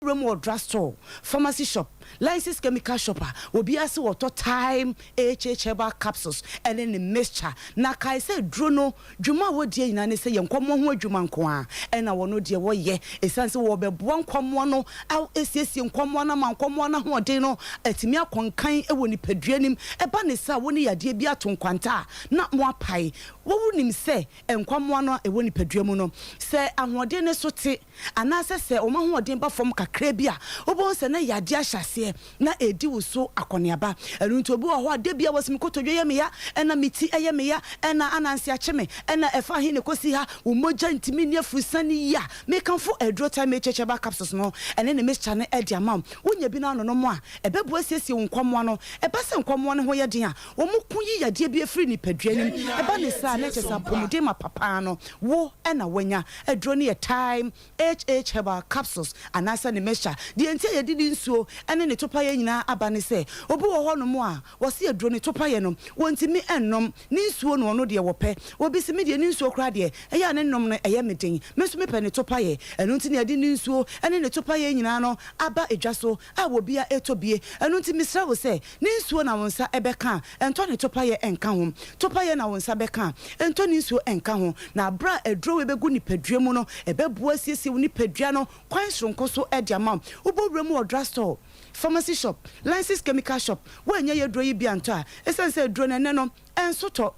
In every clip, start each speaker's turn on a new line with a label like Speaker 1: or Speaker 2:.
Speaker 1: Remo drugstore, pharmacy shop, licensed chemical shopper, will be as water time, herbal capsules, and then the mixture. Naka say Druno, Juma would dear in any say, and come on with Jumanqua, and I will know dear what ye, a sense of one commono, our SS in Comwana, Comwana, who deno, at Timia Conkain, a winnie pedrianim, a banisa, winnie a dear biaton quanta, not more pie. What would him say, and Comwana, a winnie pedriamono, say, I'm what dinner so tea, and as I say, Omanhene Yaw from Kakrebia, Obos and a yadia shassie, na edi so akoniaba, and unto what debia was Mikoto Yamia, and a miti ayamia, and a Anansia Cheme, and a Fahine Kosiha, Umoja intiminia Fusani ya, make on for a draw time chaba capsules no, and then the Miss Channel Edia Mam, when you been on no more, a bebo says you come one, a person come one where dia, or Mukuyi ya dear be a free pedrian, a banisa, natures and Pomodema Papano, wo and a wenya, a drony a time, herbal capsules, and answer the measure. The entire didn't so, and then the topayena abani say, Obo one more, was here drone topayenum, want me and nom, nis one or no dear wape, or be some median news so crady, a yan and nom a yamiting, Miss Mip and a topaye, and until I didn't so, and in the topayeno, Abba a jasso, I will be a etobie, and until Miss will say, nis one I want sa ebeka, and Tony topaye and come topayen I want sabeka, and Tony so and come now bra a draw a beguni pedriamono, a bebwas yes, you pedriano, quite strong coso at your mom, Ubo Remo drugstore, pharmacy shop, licensed chemical shop, when you're dry bianta, essential drone and nano, and so talk.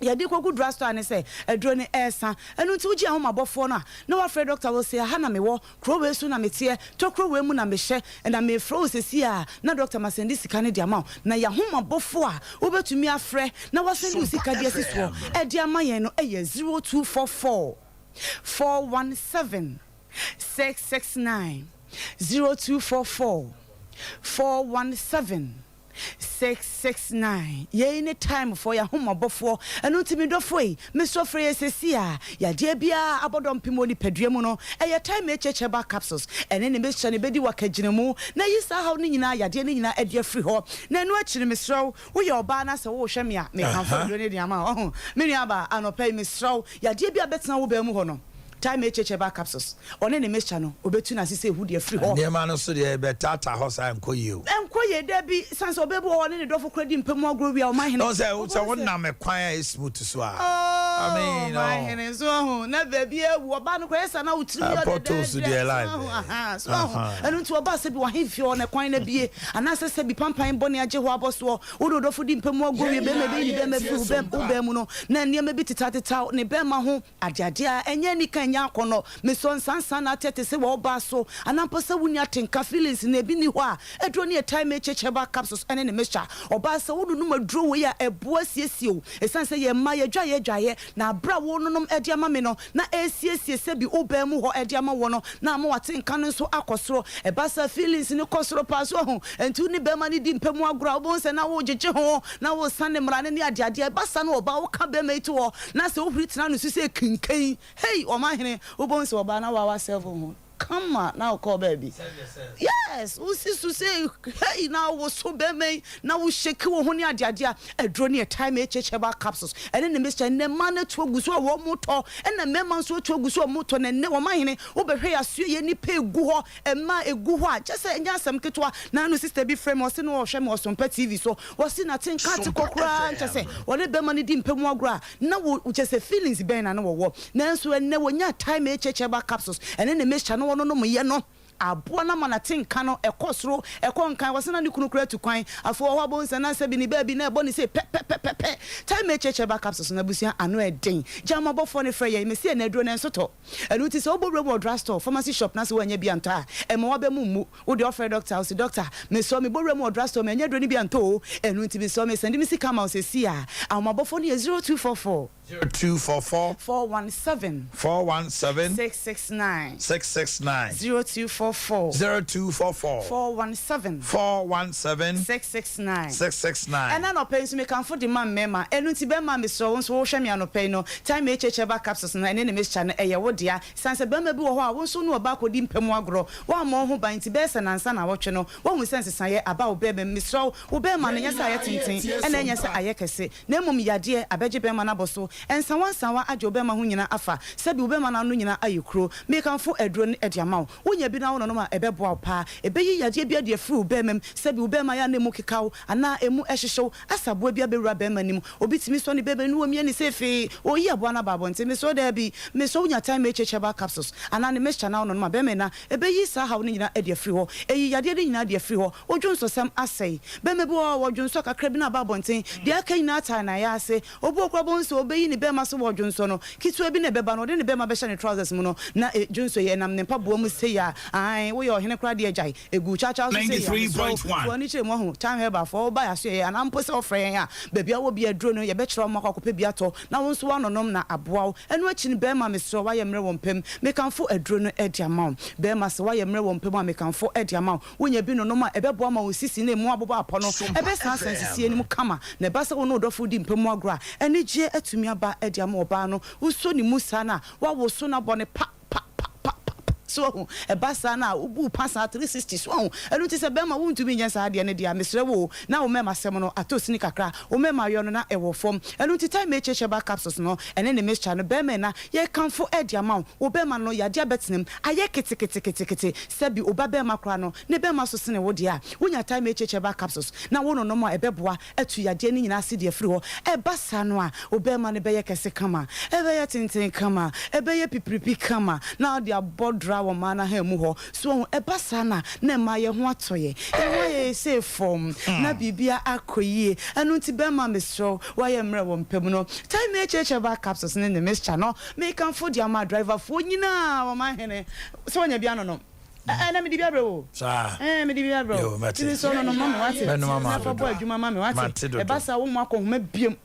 Speaker 1: Ya di kwa good drugstore and say a drone airsa and until you home about phone. No afraid doctor will say Hana me wo crow soon am here to crow we mun am share and I may froze here. Na doctor must send this Canadian amount. Na ya home about 4 over to me afraid. Now was send you see Kadiasis war. E dia mayeno e 0244 417 669 0244 417 669. Ye any time for your home before and not me do foi. Mr. Frey says ya dear bia abodom pimoni pedriamono e ya time cheba capsules and any mission bedi wakajinemu na yisa how ni na ya de ni na e de free ho na no akire mesro wo your ba na se wo hwem ya me kan for ni de ama oh me ni aba anopai mesro ya de bia betena wo ba mu ho no time cheba capsules on any mission no obetu na sise hu de free ho
Speaker 2: ne ma no so de betata hosa enkoye
Speaker 1: enkoye de bi sanse obebo ho ne do for credit mpemu agro wi Omanhene
Speaker 2: no say won na me kwan is smooth so I mean
Speaker 1: Omanhene so na baby ewu oba no kwesa na utiri
Speaker 2: yo de live
Speaker 1: so enu nti oba se bi wa himfi o na kwan na bie anase se bi pampan boni age ho aboso wo do fo di mpemu agro wi be me bi ni be me fi ube mu no na niam bi titata ne be ma ho adeade a enye ni kan nya akono me so nsansan na tete se wo ba so anampo se wuni atenka feelings na bi ni ho a edro ne time checheba capsules ene ne mesha oba se wo no madro we ya ebo asiesie o esanse ye ma ye dwaye na bra wo no nom ede ama me no na asiesie se bi oba mu ho ede ama wo no na ma watenka no so akosoro e ba sa feelings ni kosoro pa so ho entu ni be ma ni di mpemu agura obo se na wo jeje ho na wo sane mrane ni ade ba sa no oba wo ka be ma itu ho na se wo hritna no so se kinkan hey Omanhene obo se oba na wa self ho come on now call baby yes we see to say hey now was so be me now we shake wo ho ni ade a drone e time checheba capsules and then the Mr. ne man to aguso wo moto and na mema so to aguso moto na ne Omanhene wo be hwe asu ye ni pe egu ho e ma egu ho a just enya asem ketwa na no sister bi frame wo se no wo hwe me Sompa TV so wo se na tin cat kokura just say wo le be man di mpemu agura na wo just say feelings be na no wo na so enne wo nya time checheba capsules and then the Mr. no no ye no aboa na mana tinka no ekosoro ekonkan wasena ni kunukura tu kwan afo ho abonsa na sabi ni baby na ebo ni say pe time checheba capsules na busia ano eden jama bofo ne frey ye me se na aduro na nsoto enu ti se obobro mo drugstore pharmacy shop na se wanya bi anta e ma wabe mu wo de offer doctor o se doctor me so me bobro mo drugstore me anya aduro ni bi anto enu ti me so me send me sika ma o se sia amabofo ni 0244
Speaker 2: 0244
Speaker 1: 417 669 0244 417 669 and no pay so me kan for the man mema enu ti be ma me so won so wo hwe me anopai no time checheba capsules na ene ne me cha no eye wo dia sanse be ma bi wo ho a won so no oba kodi mpemu agro wa ma ho ban ti be se na nsa na wo twe no wo hu sense saye aba wo be me so wo be ma no nya sa aye tintin ena nya sa aye kese na mum yade abeje be ma na boso ensa wansa ajo be ma ho nyina afa se bi wo be ma na no nyina ayekro me kan fo aduro ne ediama wo nya bi na no no ma ebeboa pa ebeyi yade bia de free ubemem sebi ubema ya nemu kekawo ana emu ehyehew asabo bia bewura bema nim obitimi so ne bebe no wamia ne sefi oyi aboa na babo ntimi so da bi me so nya time echecheba capsules ana ne mixture na no ma bema na ebeyi sa hawo ne nyina e de free ho eyi yade de nyina de free ho odwonso sem asai bema bo odwonso kakra bi na babo ntin de aka nyina ta na ya ase obo okra bonso obeyi ne bema so odwonso no kitu bi ne beba no de ne bema be hye ne trousers mu no na dwonso ye nam ne mpaboa mu se ya ai wo ye ohene kra de agya egu chacha so se ya
Speaker 2: 93.1
Speaker 1: woni kire mo ho time heba for ba ya so ye ana mpo se ofren ya bebia wo bia dro no ye be kire mo akwakope bia to na won so wanonom na aboa enu achi ne bema mesro wa ye mre wo mpem me kanfo adro no edi ama bema se wa ye mre wo mpem a me kanfo edi ama wonya bi no no ma ebe boa ma osisi na emu abobo apo no ebe san sensisi eni mu kama na ba se wo no dofo di mpem agora eni je atumi aba edi ama oba no uso ni musa na wa wo so na bone pa so ebasa na ubu pasa 360 so enu ti se bema wuntu bi nyensa ade ne dia mesre wo na wo mema sem no atosini kakra wo mema yo no na ewo fom enu ti time echecheba capsules no ene ne mixture no bema na ye kanfo ade ama wo bema no ya dia betinem aye kete sebi oba bema kra no ne bema so sene wo dia wonya time echecheba capsules na wo no no ma ebeboa atu ya dia ni nyina ase dia free ho ebasa no a wo bema ne be ye kese kama ebe ye tintin kama ebe ye pipripi kama na dia bodra wo mana ha mu ho so ebasa na ma ye ho atoye ye say from na bibia akoyie anu ti be ma mesro wa ye mre wo mpem no time echecheba capsules ne ne mixture no me kan fo dia ma driver fo nyina wo ma hene so nya bia no na me di bia bro
Speaker 2: sa
Speaker 1: me di bia bro ti so no mama wate na fo boy adwuma mama wate ebasa wo mu akohoma biem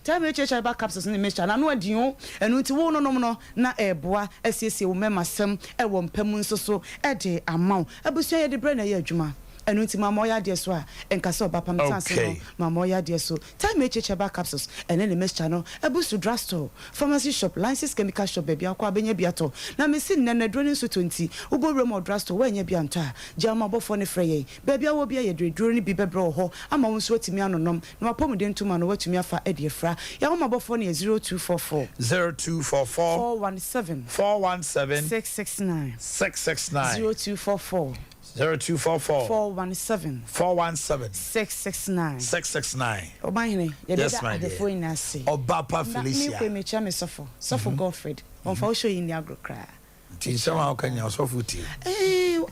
Speaker 1: time echecheba capsules ne mixture na no adin anu ti wo no na eboa asiesie wo mema sem e wo mpem nso so e de amaw abusu ye de bre na ye adwuma enu ti mama oya de so a enkase oba me sanse no mama oya de so time echecheba capsules ene ne mixture no ebusu drugstore pharmacy shop license chemical shop baby akwa abenya biato na me si nne drone so 20 ubo remo drugstore wanya bianta jama bofo ne freye baby awo bia ye drone ni bi bebro ho ama won so atimi anonom na wapom de ntuma no watumi afa e de fra ya ho mabofo ne 0244 417 669 0244 417 669 Omanhene ye be the phone na say
Speaker 2: Obapa Felicia
Speaker 1: me ko me cha me sofo Godfred on fa show yin agro kra
Speaker 2: ti sama ka nya sofo ti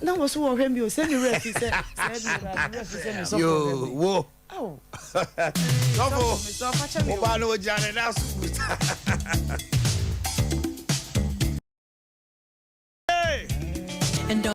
Speaker 1: na wo so wo hwem bi o se me ref say me
Speaker 2: yo wo
Speaker 1: oh
Speaker 2: sofo oba no jane na so hey and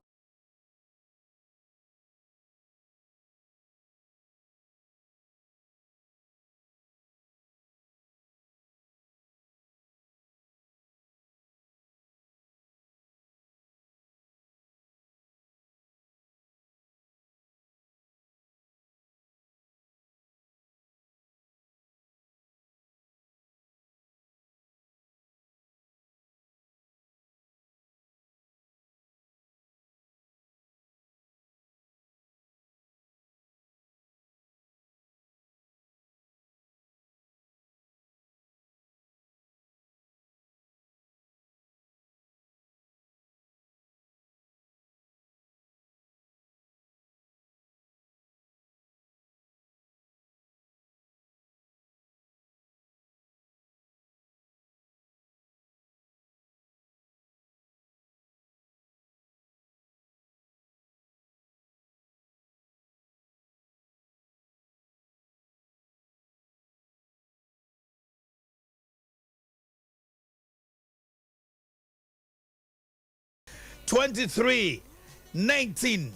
Speaker 2: $23.19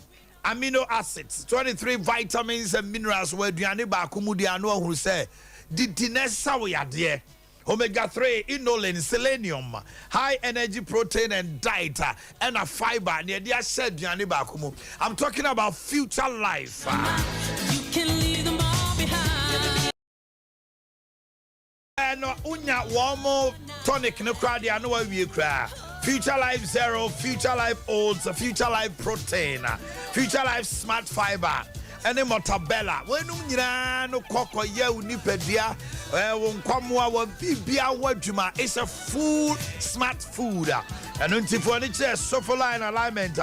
Speaker 2: amino acids, 23 vitamins and minerals where duane ba kumudiano who say ditinesa we ade omega 3 inulin selenium high energy protein and diet and a fiber near dia said duane ba kumu. I'm talking about future life.
Speaker 3: You can leave them all behind.
Speaker 2: And unya warm tonic no crowd ya no we cry. Future Life Zero, Future Life Oats, Future Life Protein, Future Life Smart Fiber, and Motabella. When no coco ye unipedia, wonkwamwa bibia wajuma. It's a full smart food. And until furniture, sofa line alignment.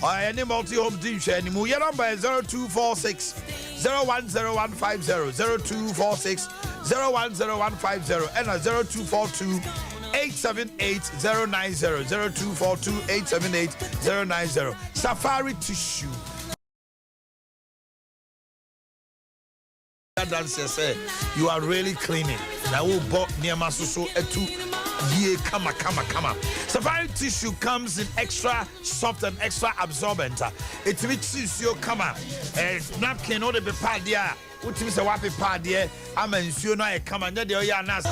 Speaker 2: any multi-home team share anymore. Your number is 0246 010150 0246 010150 and 0242 878-090 0242-878-090. Safari Tissue. That dancer say you are really cleaning. Now we bought near Masuso etu ye kama. Safari Tissue comes in extra soft and extra absorbent. It reaches your kama. Napkin or the padia. What is a wapi padia? I'm in Suna kama. There nas.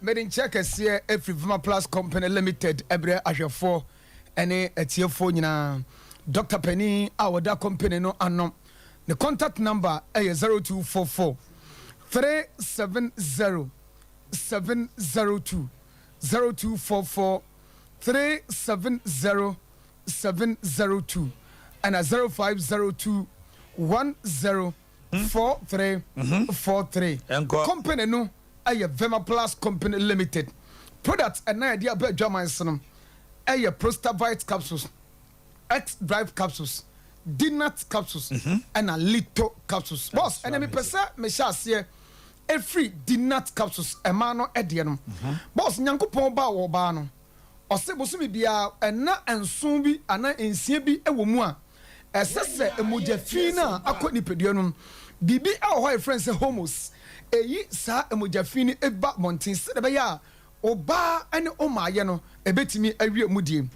Speaker 4: Made in check as here every Vima Plus Company Limited, Ebre Ajafo, any TF4 na Dr. Penny, our da company no anom. The contact number is 0244 370 702 0244 370 702 and a 0502 104343. Company no. Aye Vema Plus Company Limited. Products and idea about German Sonum. Aye Prostavite capsules, X-Drive capsules, Dinat capsules, and a little capsules. Boss, enemy pesa me shall see a free Dinat capsules, a mano edianum. Boss, Nyanko Pomba or Bano. Or Sebosumi bia, and na and Sumbi, and na in Sibi, a woman. As I say, a Mujafina, a Quadnipedianum. Bibi, our friends, a homos. Eyi sa emojafini eba montin se be ya oba ane omaye no ebetimi awie mudie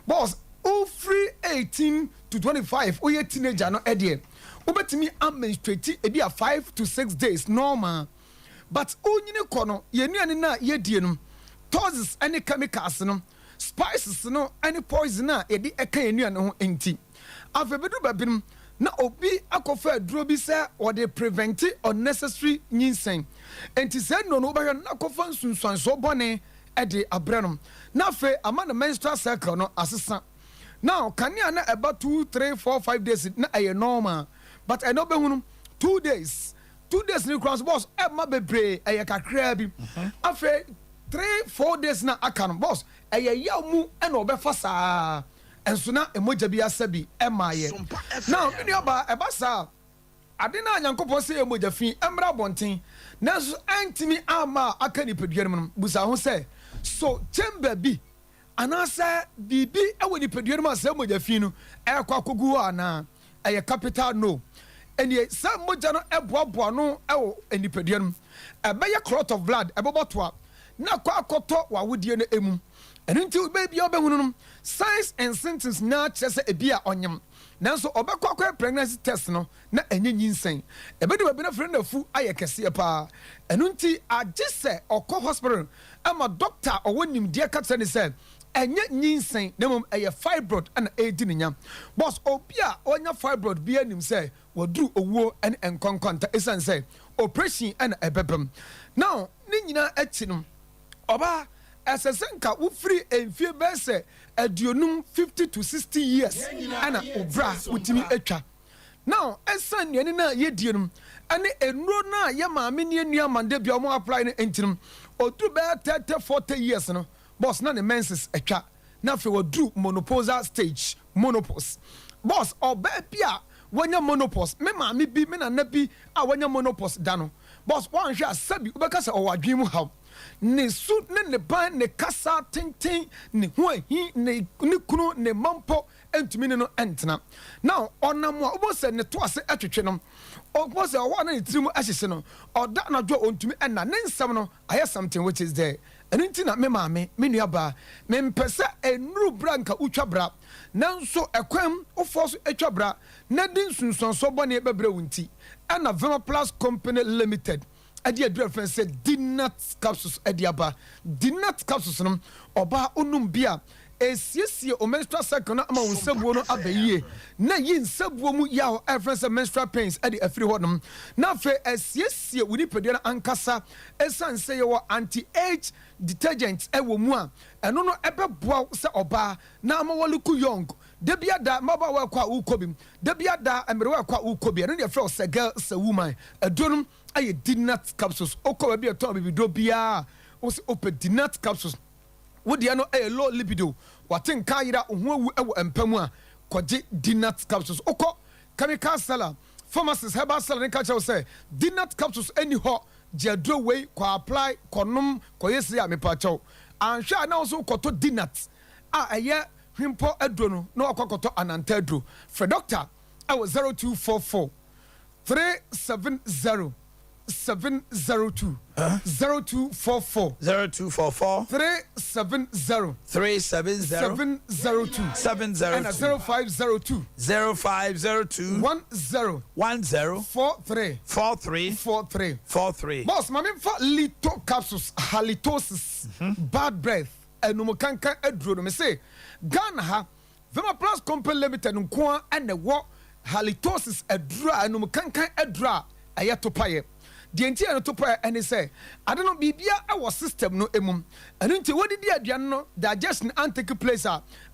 Speaker 4: boss o free 18 to 25 o ye teenager no ede obetimi administrate ebi a 5 to 6 days normal but onyine kono ye nuane na ye die no toxins ane chemicals no spices no ane poison na ye di eka ye nuane ho enti afebedu babinum na obi akofa aduro bi se or they prevent unnecessary nyinsen enti se no no ba na akofa nsunsuan so bone e de abrenom na fe ama na menstrual cycle no asesa now kania na about 2 3 4 5 days na aye normal but I no be hunu 2 days ni cross boss e ma bebre aye kakra bi afe 3 4 days na akano boss aye yamu e na obefa saa enso na emoja bi asabi emaye now ni oba ebasa ade na Nyankopon se emoja fi emra bonten nanso antimi ama aka ni peduanum no busa ho se so chamber bi anasa bibi ewo ni peduanum asa emoja fi no ekwa kogu ana eye capital no eni sa moja no eboaboa no ewo eni peduanum ebeye clot of blood ebobotoa na kwa akoto wawodie no emu enti baby obehunu signs and symptoms na chese ebia onyem nanso obekwa pregnancy test no na enye nyinsen ebedu baby na friend afu ayekese pa enunti agese okọ hospital ama doctor owonim dia katse ne se enye nyinsen na mom eye fibroid ana edi nya boss obia onya fibroid bia nim se woduru owuo en enkonkonta esan se operation ana ebebem now ni nyina achi no oba esesenka wo free enfie bese aduonum 50 to 60 years ana obra utimi atwa now esan ne na yedienum ane enuro na ye maame ne nua mande bia omo apply ne entinum odu be 30 40 years no boss na ne menses atwa na fe wodu menopausal stage menopause boss oba bia wanya menopause me maame bi me na na bi a wanya menopause da no boss wan hwe asabi obeka se owadwen mu haw ne su ne ban ne kasa tenten ne hoahi ne kunu ne mampo entumi ne no entena now onam a obose ne to ase atwetwe no obose o na ne tirimu ahyehye no oda na dwo ontumi enna ne nsam no aye something which is there enti na me maame me nuaba me mpese enuru branka utwa bra nanso ekwam ofoso etwa bra na din sunsunso bone bebre wunti ana Vema Plus Company Limited Adea Akye said Dinat capsules Adiaba Dinat capsules no oba onum bia esiesie o menstrual cycle na ama nsabuo no abaye na yi nsabuo mu yaw efrense menstrual pains e de afiri hodom na fe esiesie wudi pedua na ankasa esanse ye wo anti-age detergent e wo mu a eno no ebeboa se oba na ama woluku young debia da maba wa kwa ukobim debia da emere wa kwa ukobia no de fre se girl se woman adonum aye dinat capsules okwa bia to bibido bia o se open dinat capsules wodi ano low libido watin kayira ohuawu ewo empamu a kwaje dinat capsules okọ chemical seller pharmacist herbal seller nka chawo say dinat capsules any ho jedro way kwa apply konom koyesi a mepa chawo anhwa na so koto dinat a eye hwimpo adro no na wakokoto ananta adro for doctor awo 0244 370 702 0244 370 702 and 0502 10 boss mami for little capsules halitosis bad breath enumukankan aduro no me say Ghana ha Vema Plus Company Limited nko and the wo halitosis adura enumukankan adura ayatopaye the entire topa and he say I don't know bibia our system no emum and until what did the aduan no digestion and take place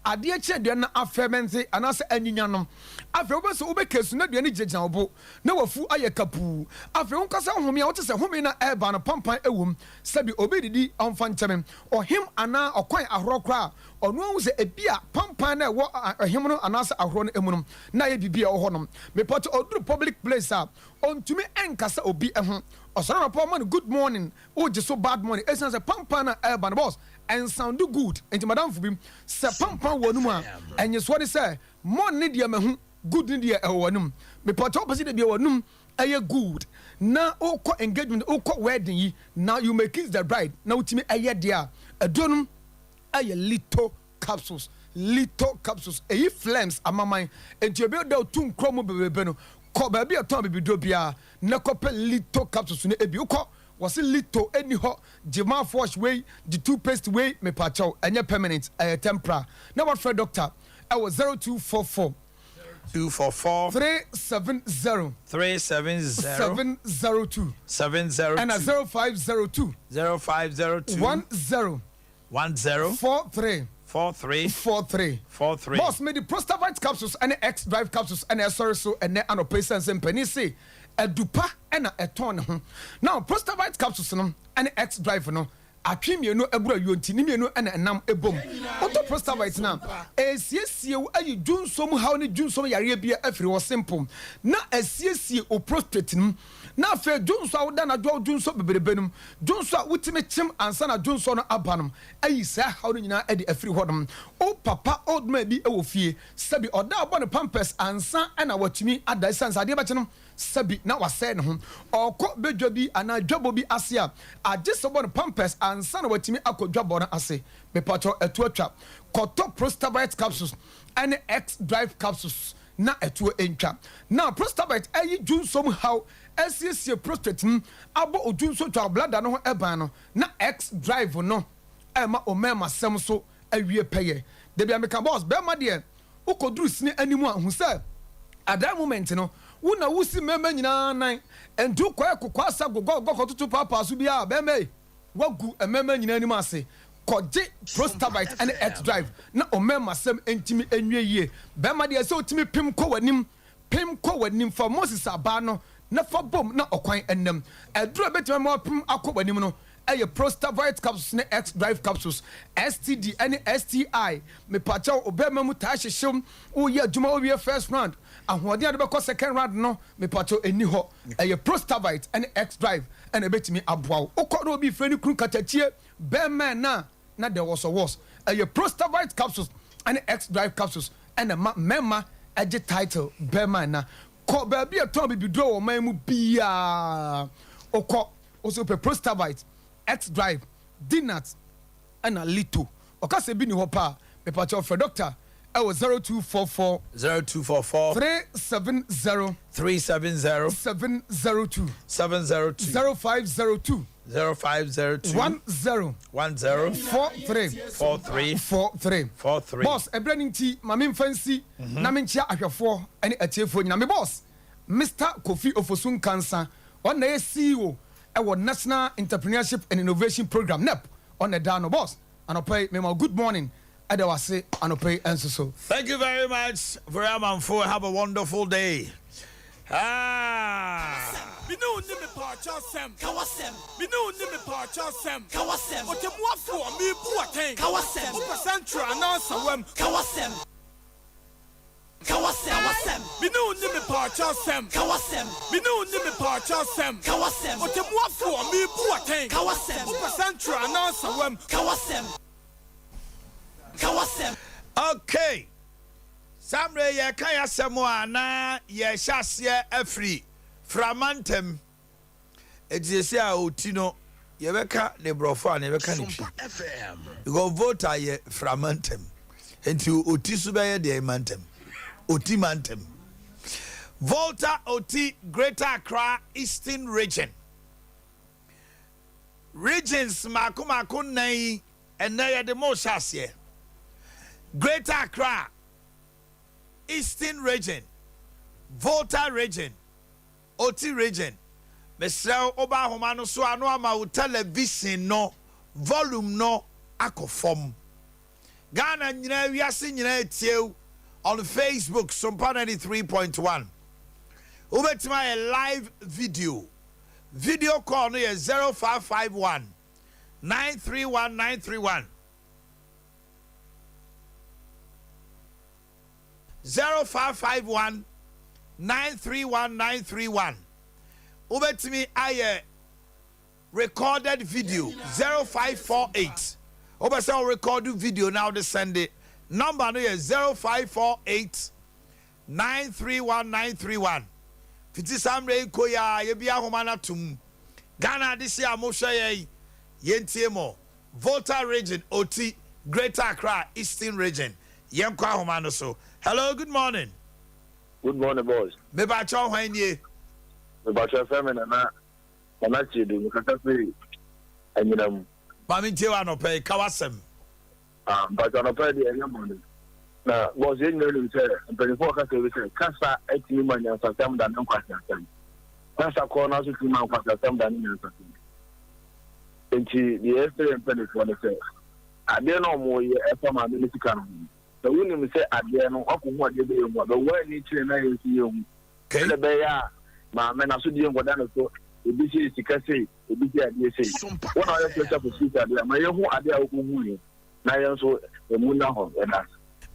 Speaker 4: adie che aduan na afermente and as anyuanom afi wo so obekesu na aduan jejjan obo na wafu ayekapu afi won kasa homi a wote se homi na eba no pampan ewum sabi obedidi onfa ncheme ohim ana okwan ahorokra onu hu se ebia pampan na wo ohim no anasa ahoro no emunum na ye bibia wo honom me pot oduru public place ontumi enkasa obi ehun osoro na man good morning o je so bad morning essence pampan na eba no boss and sound good enti madam fubim se pampan wonu a enye so de say morning dia mahu good ni dia wonum me poto opposite de bia wonum aye good na okọ engagement okọ wedding yi now you make kiss the bride na utimi aye dia adonum aye little capsules aye flames amaman enti obi do tun kromo bebebe no ko ba bia ton bibido bia na kope little capsules ne ebi ukọ was little any hot the mouthwash way the toothpaste way me pacho enye permanent tempera now what for doctor I was 0244 370 702 and a 0502 43 boss made the Prostavite capsules and the X Drive capsules and the sorry so and the anopations and penny say a dupa and a ton now Prostavite capsules and the X Drive no atwimie no ebura yontinimie no na enam ebom auto Prostavite na esiesie ayi dwunsom haw ne dwunsom yare bia afiri wo simple na esiesie o prostate nim na afa dwunso awoda na dwunso beberebenum dwunso a wutime chim ansa na dwunso no abanum ayi sa haw no nyina ade afiri hodom o papa old man bi e wo fie sabi oda abo ne pampers ansa na watumi ada sansa ade ba chenum sabi na wase ne ho okọ bedwa bi ana dwabo bi ase a ajesobo ne pampers ansa na watumi akodwabo na ase me pacho etu atwa koto Prostavite capsules and X Drive capsules na etu entwa na Prostavite ayi dwunsom haw esiesie prostate abo odwunso twa blada no ho eban no na X Drive no ema omema sem so awie peye de bia me ka boss be ma de ukoduru sine animu ahu se at that moment no wuna wusi mema nyina nan endu kwa kokwasa gogo tutu papa so bia be me wagu emema nyina animu ase koje Prostavite and X Drive na omema sem entimi enwie ye be ma de se otimi pim ko wanim for Moses aba no na fa bom na okwan ennem adura betima ma pim akwanim no eye Prostavite capsules ne X Drive capsules STD and STI me pacha obema mu ta hyehyem wo ye adwuma wo ye first round ahoɔden ade bɛkɔ second round no me pacha eni hɔ eye Prostavite and X Drive and ebetimi aboa wo no obi frɛ ni kru katachie bema na there was eye Prostavite capsules and X Drive capsules and mema age title bema na ko ba bia ton bibidro wo man mu bia okọ also pe Prostavite X Drive dinat and a little okase bi ni ho pa me pa cho for doctor I was 0244 370 702 0502
Speaker 2: 0502
Speaker 4: 10 43 boss ebrani nti mame fancy na menchia ahwefo ene atiefo nyina me boss Mr. Kofi Ofosun Kansa on the CEO our National Entrepreneurship and Innovation Program NEP on the down boss and pay me good morning Adea say and pay answer so.
Speaker 2: Thank you very much for have a wonderful day.
Speaker 5: Binu ni me parcha sem kawasem binu ni me parcha sem kawasem otemuafo mi buaten kawasem central announce wem kawasem binu ni me parcha sem kawasem binu ni me parcha sem kawasem otemuafo mi buaten kawasem central announce wem kawasem
Speaker 2: okay. Samre ye kaya semwa na ye hyase afri framantem ejese a otino ye beka ne brofo a ne beka ne pi go vote ye framantem enti otisu be ye de mantem oti mantem Volta oti Greater Accra Eastern Region regions makomako nan ena ye de mo hyase Greater Accra Eastern Region, Volta Region, Oti Region. Mesrel oba homano so ano ama television no volume no akofom. Ghana nyina wiase nyina etie on Facebook Sompa 93.1. Ubetima a live video. Video call no 0551 931 931. 0551 931 931. Ubetimi aye recorded video 0548. Obesa record video now the send it. Number no 0548 931 931. Fiti samre ko ya ye bia homana tum. Ghana this year mo hwe ye yentie mo. Volta region Oti Greater Accra Eastern region. Yenkwa homano so. Hello, good morning.
Speaker 6: Good morning, boys.
Speaker 2: Me ba cho hwan ye?
Speaker 6: Me ba cho family na chidu me kaka say anyinam.
Speaker 2: Ba mi tie wa no pay kawasem.
Speaker 6: But on a pay the area morning. Na boss ye nyelu say mpelifo ka say kasa etimi manya satam da nan kwasa sam. Kasa ko na so timi man kwasa sam da nan satam. Enti the experience mpelifo na say ade no mo ye efa ma me sika no. So when you say Adea no oku ho ade be yemu but when ni chire na ye si yemu le be ya ma me na so die ngoda no so ebi si sika sei ebi si ade sei wona ya so cha for sika ade ma ye hu ade a oku hu ni na ye so emu na ho e na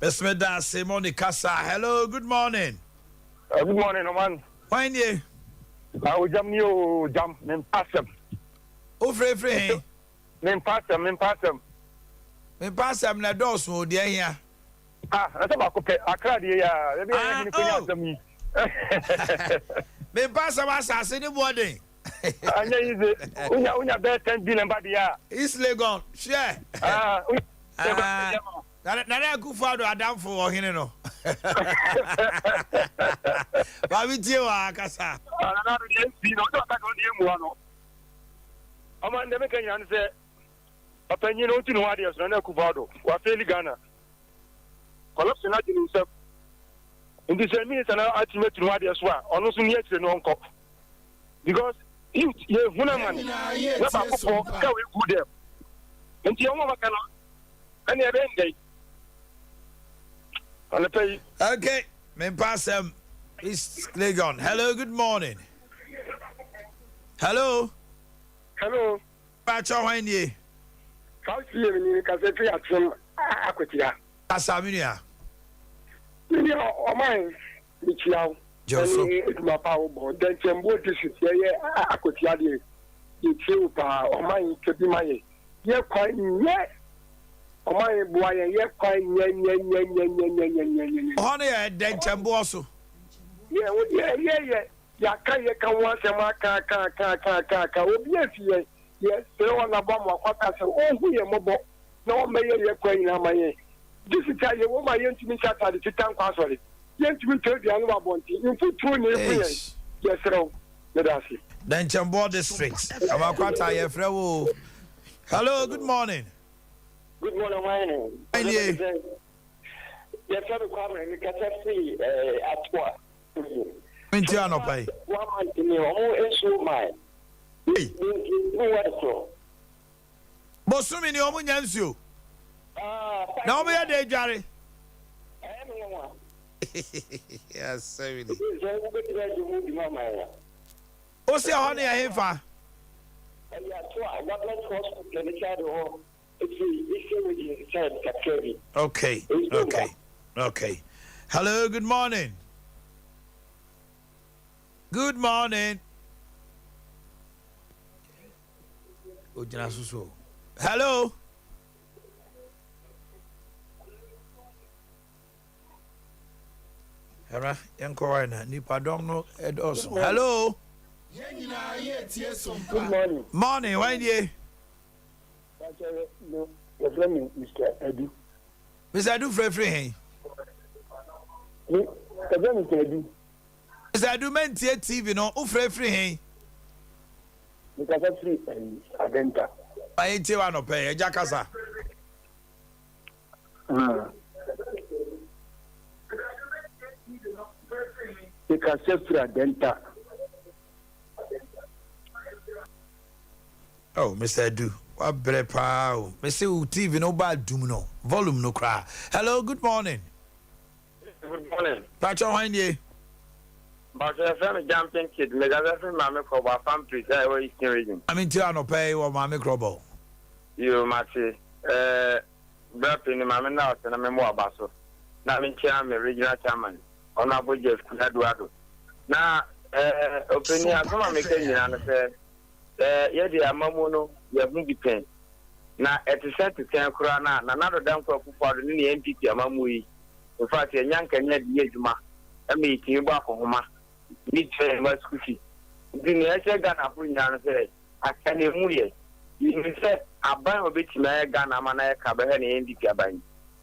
Speaker 2: Besmeda Simone Kasa. Hello, good morning.
Speaker 6: Good morning, man.
Speaker 2: Fine ye.
Speaker 6: I jam you jam men passem.
Speaker 2: O free.
Speaker 6: Men passem.
Speaker 2: Men passem na dos mo de hia.
Speaker 6: That's about Accra ya. Let me give you
Speaker 2: Me passem asase ni boarding.
Speaker 6: Anya is unya be 10 billion bad ya.
Speaker 2: East Legon. Share. Na Akufo-Addo Adamfo Omanhene no. Ba mi tie wa kasa.
Speaker 6: Na dey see no talk on dey mu ano. Ama ndeme Kenya no say opanyin no tinu wa dey so na Akufo-Addo wa fail Ghana. Collapse na di himself. In the same minute na ultimate no wa dey so a ono so ni etire no onko. Because ye huna man. Na ba ko ka we good dem. Enti o mo makana. Ani ebe ndai.
Speaker 2: Okay, men pass East Legon. Hello, good morning. Hello. Pacho hwan ye?
Speaker 6: How see me ni ka se fi atum akotia.
Speaker 2: Asaminia.
Speaker 6: Ni o man mi chiao.
Speaker 2: Joso.
Speaker 6: Ma pa o bo den tembo district ye akotia de. Ye chiu pa o man ke bi maye. Ye kwa ye Omanhene boy ye kwa nye.
Speaker 2: Hono ye den tembo so.
Speaker 6: Yeah. Ya kan wa se ma ka obi afie ye se wona ba mo akwata se ohu ye mobo na o meye ye kwa nyina maye disita ye wo ma ye ntimi chata de titan kwa sori ye ntimi todi anu ba bonti infu tu ne efu ye sero
Speaker 2: Then Chambo District. Amakwata Yefrewo. Hello, good morning.
Speaker 7: Good morning, my name. Yes, I'm coming. You can see at what?
Speaker 2: Mintiano Pay.
Speaker 7: 1 month in your own issue, mine.
Speaker 2: Bosumi ni omu nyansu. Na omu ya de jare. Yes, sorry. O se ho na ya hefa. Okay. Hello, good morning. Good morning. Hello. Hera, yanko na nipa dom no edoso. Hello.
Speaker 7: Good morning.
Speaker 2: Morning, why ye?
Speaker 7: Mr. Edu.
Speaker 2: Mr. Edu free hey.
Speaker 7: Mr. Edu.
Speaker 2: Mr. Edu mentie TV no, u free hey.
Speaker 7: Mr. Free Adenta.
Speaker 2: Aye tie wa no pe, eja kasa.
Speaker 7: Mr. Free Adenta.
Speaker 2: Oh, Mr. Edu. What bre pa o. Me say u TV no ba dum no. Volume no cry. Hello, good morning.
Speaker 7: Good morning.
Speaker 2: Pacho wan ye.
Speaker 7: But I am jumping kid. Me gather from my for farm trees. I was in region.
Speaker 2: I mean, tie no pay or my microbo.
Speaker 7: You match Brapping my now and a memoir basso. Now I'm chairman, regional chairman. Honorable Jeff Eduardo. Now, opinion, I come and make and say, yeah, the Amamono, you have movie pen. Now, at the set to Kurana, another damn for the NPT Amamui. In fact, a young can yet Yejuma. I mean, you back for Homa. Need to much cookie. The Ghana put down and say, I can't even you said, I buy a bit of Ghana Mana Cabahani and Dikaban.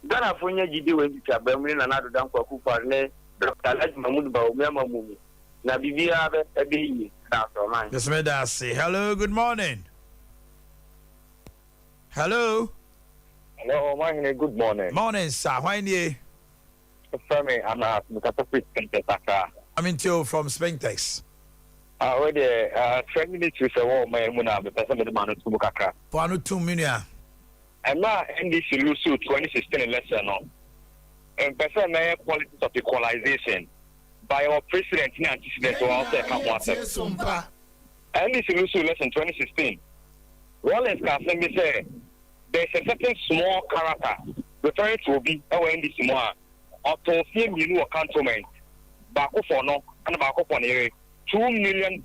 Speaker 7: Ghana Funya Gidi went to Cabin another damn for Kupa, Dr. Mahmoud Baumema movie. Now, Bibia, a baby. That's all mine.
Speaker 2: Just made us say, hello, good morning. Hello.
Speaker 7: Hello, Omanhene, good morning.
Speaker 2: Morning, sir. Why ye?
Speaker 7: Femi, I'm a Mukata.
Speaker 2: I'm into from Spintex.
Speaker 7: Already, 20 minutes with a war, my Muna, the person of the man to Mukaka.
Speaker 2: For 2 million.
Speaker 7: And now, NDC lose 2016 election. And person politics of equalization by our president in antecedent to our Sompa. NDC lose election 2016. Rollins can say there's a certain small character referring to be our NDC more. Or to see you cantonment. Bako for no, and Bako for $2 million.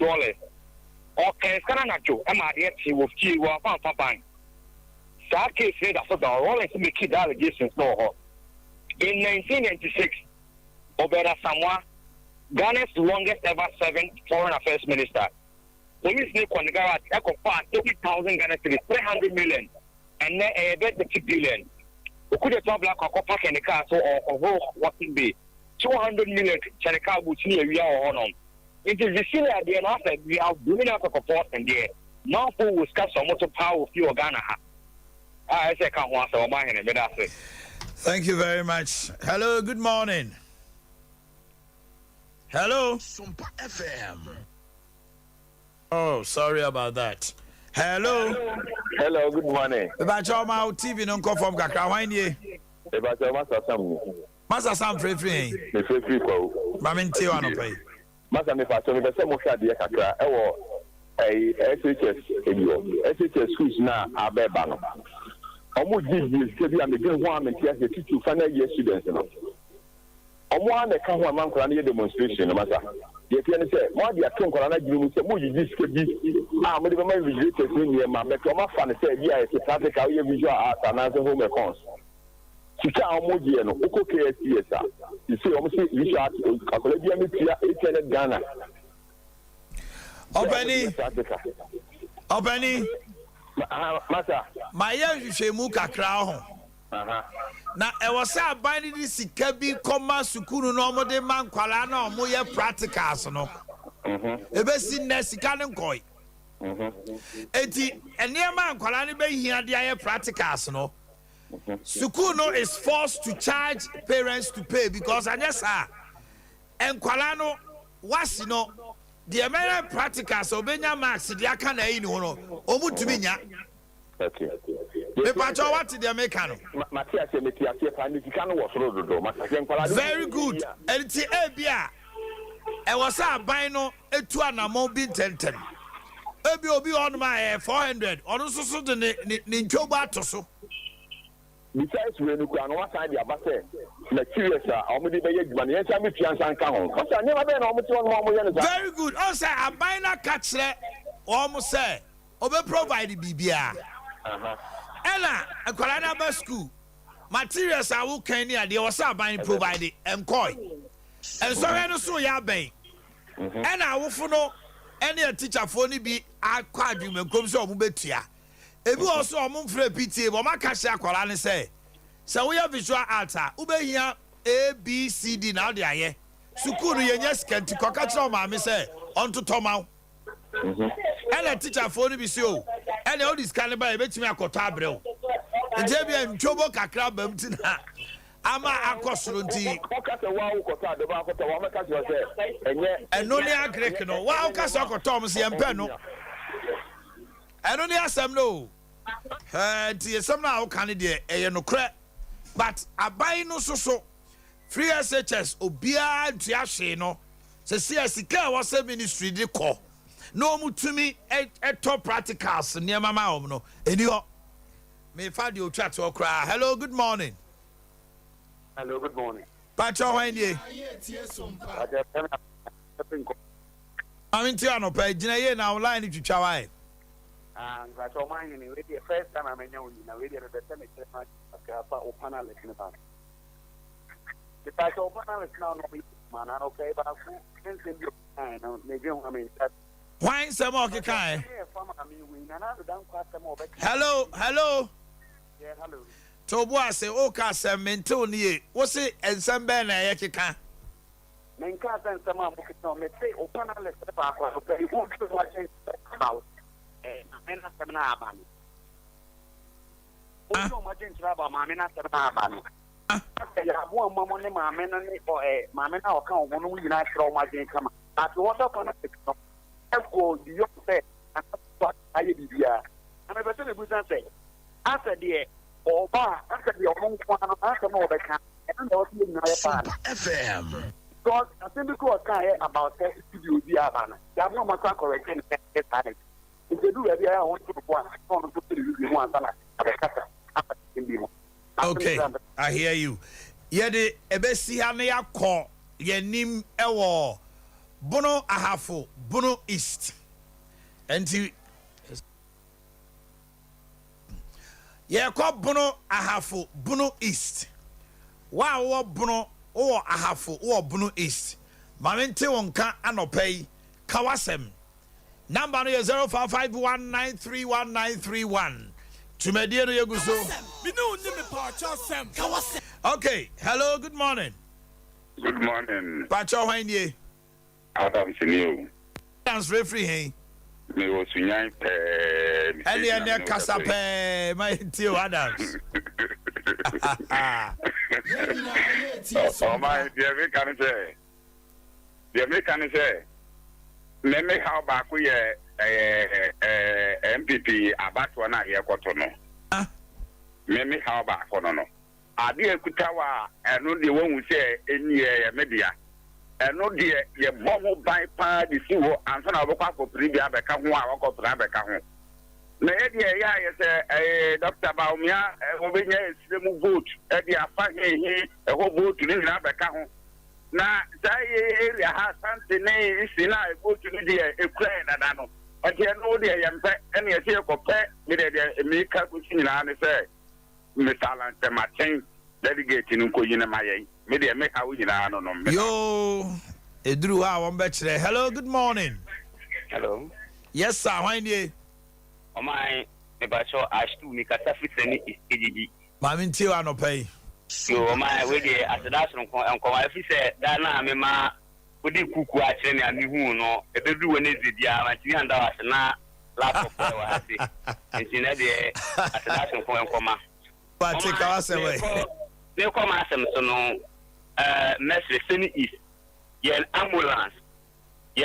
Speaker 7: Or can Scananacho, and my dear, he will see you up on Papa. That case said after the Rollins make kid allegations no. In 1996, Obeda Samoa, Ghana's longest ever serving foreign affairs minister, police Nick on the garage, Echo Park, 30,000 Ghana cedis, 300 million, and then a bet the billion. Who could have black or park in the car so or whole working day? 200 million Chanaka Butini, we are on. It is the senior idea after we are doing out of a force and there. Now, who will scatter some motor power of you or Ghana? I say, can't want to mind it.
Speaker 2: Thank you very much. Hello, good morning. Hello.
Speaker 5: Sompa FM.
Speaker 2: Oh, sorry about that. Hello.
Speaker 7: Hello, good morning.
Speaker 2: About your mouth TV no come from Kakra wine ye.
Speaker 7: About your master Sam.
Speaker 2: Master Sam free.
Speaker 7: The free ko.
Speaker 2: Mama nti wa no pay.
Speaker 7: Master me fa so me say mo hwa de kakra e wo SHS edio. SHS schools na abeba no. Omo di se bi am de ho am ntia se tutu final year students no. Omo an de ka ho am ankora na demonstration no master. Ye tie ne say mo de aton kora na giru mu se mo yi ske bi mo de be ma vigilators ni ma be to ma fa ne say bia e practical ye visual art and as home econs. Sika omo die no oko KSCS a. You see omo say visual art akola bia me tia 800 Ghana.
Speaker 2: Obani.
Speaker 7: Master.
Speaker 2: My hwehwemu kakra ho. Na e wo say abani di sika bi koma sukuru no mo de man kwala na mo ye practicals no. ebesi nne sika ne nkɔi eti enema nkwala ne behia de aye practicals no school no is forced to charge parents to pay because anyesa enkwala no wasi no the American practicals obenya max de aka na yi ni ho no omutumi nya
Speaker 6: okay
Speaker 2: me pacho what the American very good enti ebia e was a buy no etu anamo bi tenten ebi obi on my 400 ono so de ne ntwoba to so
Speaker 6: besides we no kwa no what side abase materials omudi be yeduma ne yansa me fiansa nka ho o say ne ma be na omuti on mo ye no
Speaker 2: very good o say aban na ka kire o mo say obe provide bibia ela akwara na ba school materials a wo kan ni ade o say aban provide enkoi enso no so ya ben ena awofo no ene a teacher fo ni bi akwa adwumenkom so omo betua ebi also omo mfre PTA bo maka hye akwara ne say we have visual art ube here ABCD now de aye sukuru yenye skenti koka kire o ma me say onto tomaw ene teacher fo ni bi se o ene o discan ba e betimi akoto abrew nje bia ntwobo kakra bam ti na ama akosoro nti
Speaker 6: okata wa ukota adoba akota wa meka se enye
Speaker 2: eno ni agrek no wa ukasa akoto mo se yempe no eno ni asem no ti esem na ukane de eye no kre but abai no so free SHS obia ntua hwe no se sika wa se ministry de ko no mutumi eto practicals ne mama om no eni ho me fa de otwa to kra hello good morning.
Speaker 6: Hello, good morning.
Speaker 2: Pacho Wendy. I'm in Tiano page. Jina na online if you try.
Speaker 6: But Omanhene, the first time I'm in a radio, the same panel is in the past. The fact of panel is now not man, okay, but I mean,
Speaker 2: why some of kind? Hello.
Speaker 6: Yeah, hello.
Speaker 2: Tobo say o ka se mental ni wo se ensem be na ye keka
Speaker 6: menka ensem am ko me say o panel le se ba ko pe you to watch about men na se na aban o so ma jen tra ba ma men na se na aban ya bo mamo ne ma men ni o ma men na o kan o no yina tra o ma jen kama at what up on it no e go di yo say aye bibia na me be se ne bu san say after the Oba, after the Omanhene after more the can, and also in FM. Because I think because about studio Diabana, they have no matter correcting it. If they do, I want to one.
Speaker 2: Okay, I hear you. Yede ebesi ha na yakọ yenim ewo Bono Ahafo, Bono East. Enti ye ko Bono Ahafo, Bono East. Wa wo Bono o Ahafo o Bono East. Mamente wonka anopai kawasem. Number no 0551931931. Tumedie no yeguso. Okay, hello, good morning.
Speaker 8: Good morning.
Speaker 2: Pacho hanye.
Speaker 8: Adam Sinio.
Speaker 2: Dance referee hey.
Speaker 8: Me was sunyan
Speaker 2: Eli ene kasa pe my tio Adams.
Speaker 8: Oh my dear, we can say. Dear me can say. Let me how back we MPP about one year kotono. Me how back no. Adea Kutawa and no the one we say any media. And no dear ye bomb by pa the sewer and son of a couple previa becca who are called Rebecca. Media, yes, Dr. Baumia, Ovenia, Slim vote, Edia Faggy, a whole vote to Rebecca. Now, that area has something is in I go to the Ukraine and I know. But you know, dear, and you see a compare with a make up with you and say, Miss Alan Martin, delegating Ukojina Maya. Media make how you know.
Speaker 2: Yo, Edru, one bachelor. Hello, good morning.
Speaker 7: Hello.
Speaker 2: Yes, sir. Why you?
Speaker 7: Oh my, Bacho, I still make a surface any EGD.
Speaker 2: Mammy Tio, no pay.
Speaker 7: So, my way, as a dash on come, if you say that, I'm odi kuku a kyerɛ ne amihu no ebedu wɔ ne zidia ma tiri anda wa na laptop wa ase nti na de atena ko enkoma
Speaker 2: ba te ka wasem we
Speaker 7: ne ko ma asem so no Messi Seni East ye ambulance be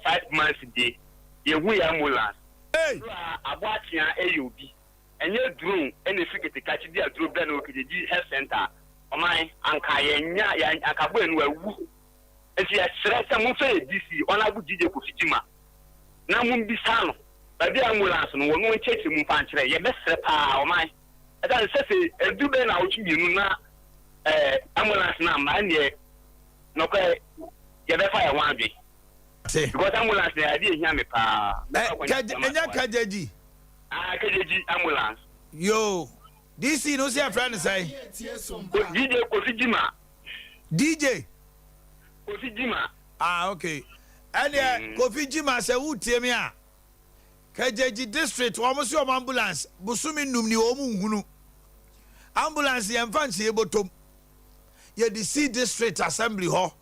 Speaker 7: 5 months day ye hu ambulance
Speaker 2: hey
Speaker 7: abatia ayobi enye drone ene fikete kachi dia drone be na okiji health center oman anka ye nya ya akabo enu awu enti ya sresa mu fe DC ona bu jije ko fitima na mu bisa no ba bi ambulance no wonu cheche mu pa nkire ye be sre pa oman ada se edu be na ochi mienu na ambulance na ma ne no ko ye be fa ya wan bi because ambulance na ade ehia me pa
Speaker 2: enya kajeji
Speaker 7: kajeji ambulance
Speaker 2: yo DC no see a friend say
Speaker 7: DJ Kofijima
Speaker 2: DJ
Speaker 7: Kofijima
Speaker 2: okay and Kofijima say wutie me a kajeji district wo mo see o ambulance busumi num ni o mu hunu ambulance ye mfa nche ebotom ye the C district assembly ho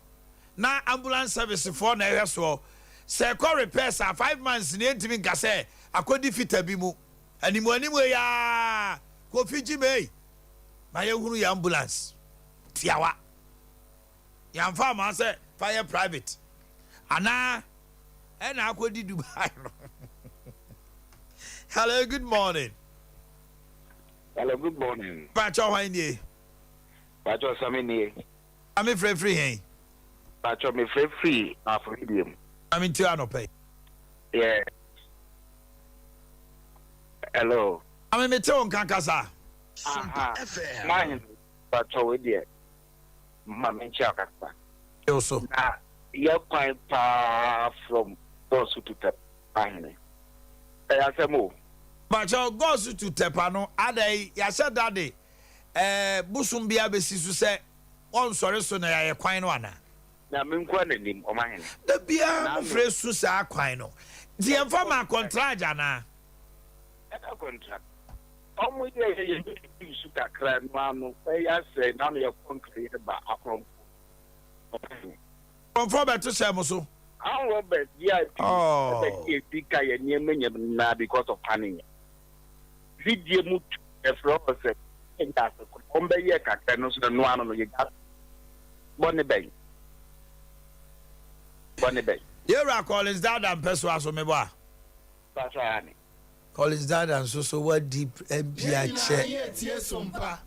Speaker 2: na ambulance service for na ehwe so say call repairs 5 months ni entimi nka say akodi fita bi mu animu ya Kofijima ma ye hunu ya ambulance tiawa ya mfa ma say fire private ana ena akodi Dubai no. Hello, good morning.
Speaker 8: Hello, good morning.
Speaker 2: Pacho Haini.
Speaker 8: Pacho Samini.
Speaker 2: I'm free hey.
Speaker 8: Pacho me free for medium.
Speaker 2: I'm in Tiano pay.
Speaker 8: Yeah. Hello.
Speaker 2: I'm in Meton Kankasa.
Speaker 8: Aha. Mine Pacho with you. Mamma Chakasa.
Speaker 2: Also.
Speaker 8: Now, you're quite far from those who took the
Speaker 2: Pacho goes to Tepano. Ade, ya said daddy. Busum bia besisu say on sorry so na ya kwan no ana.
Speaker 8: Na menkwa nanim Omanhene.
Speaker 2: Da bia fresh su sa kwan no. Di emfa ma contract ana.
Speaker 8: Eka contract. Omo ye su kakra no anu. Ya say na no ye concrete ba akrom.
Speaker 2: Confirm beto say mo so.
Speaker 8: I'm Robert, yeah, because of planning. Video mut a process and that's a combat canoes and one on the gas. Bonnie Bay.
Speaker 2: You're Collins dad and Pessoa me ba.
Speaker 8: That's right.
Speaker 2: Collins dad and so what deep MPI check.
Speaker 5: Sompa.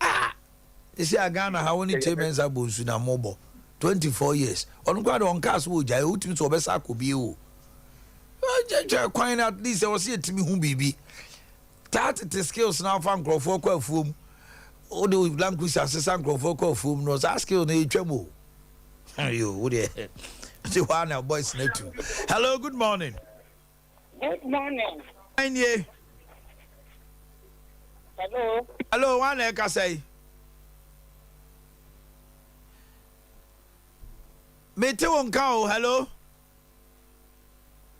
Speaker 2: You see, I Ghana how many payments are boosted na mobile. 24 years. On quite on cast would I ultimate to Bessa could be you. Quite at least I was here to me whom be. That the skills now found Crawford Foom. All the language assistant Crawford Foom was asking on a trouble. You would see one our boys net too. Hello, good morning.
Speaker 9: Good morning. Hello.
Speaker 2: Hello, one I can say. Mete won cow, hello.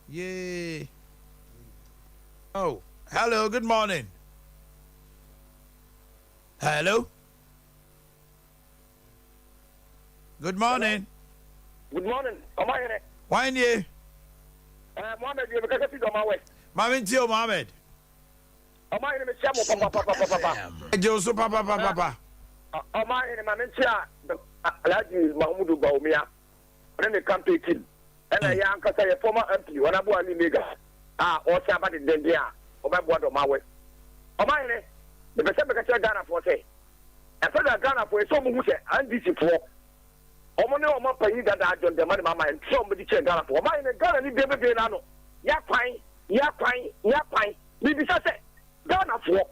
Speaker 2: Yeah. Oh, hello, good morning. Hello. Good morning.
Speaker 9: Good morning. Omanhene.
Speaker 2: Why ye?
Speaker 9: Mohammed, you because of my way.
Speaker 2: Mamin Tio Mohammed.
Speaker 9: Omanhene me chamo papa.
Speaker 2: Josu papa.
Speaker 9: Omanhene mamintia Alhaji Mahmudu Baumia. When they come to kill. And I am because I former MP, when I bought the mega. Or somebody then there. Or my board of my way. Omanhene, the person because Ghana for say. And for Ghana for so much and this is for. Omone o ma payi dada ajon de mani mama en somebody che Ghana for. Omanhene Ghana ni bebe be na no. Ya kwan. Ni bisa say Ghana for.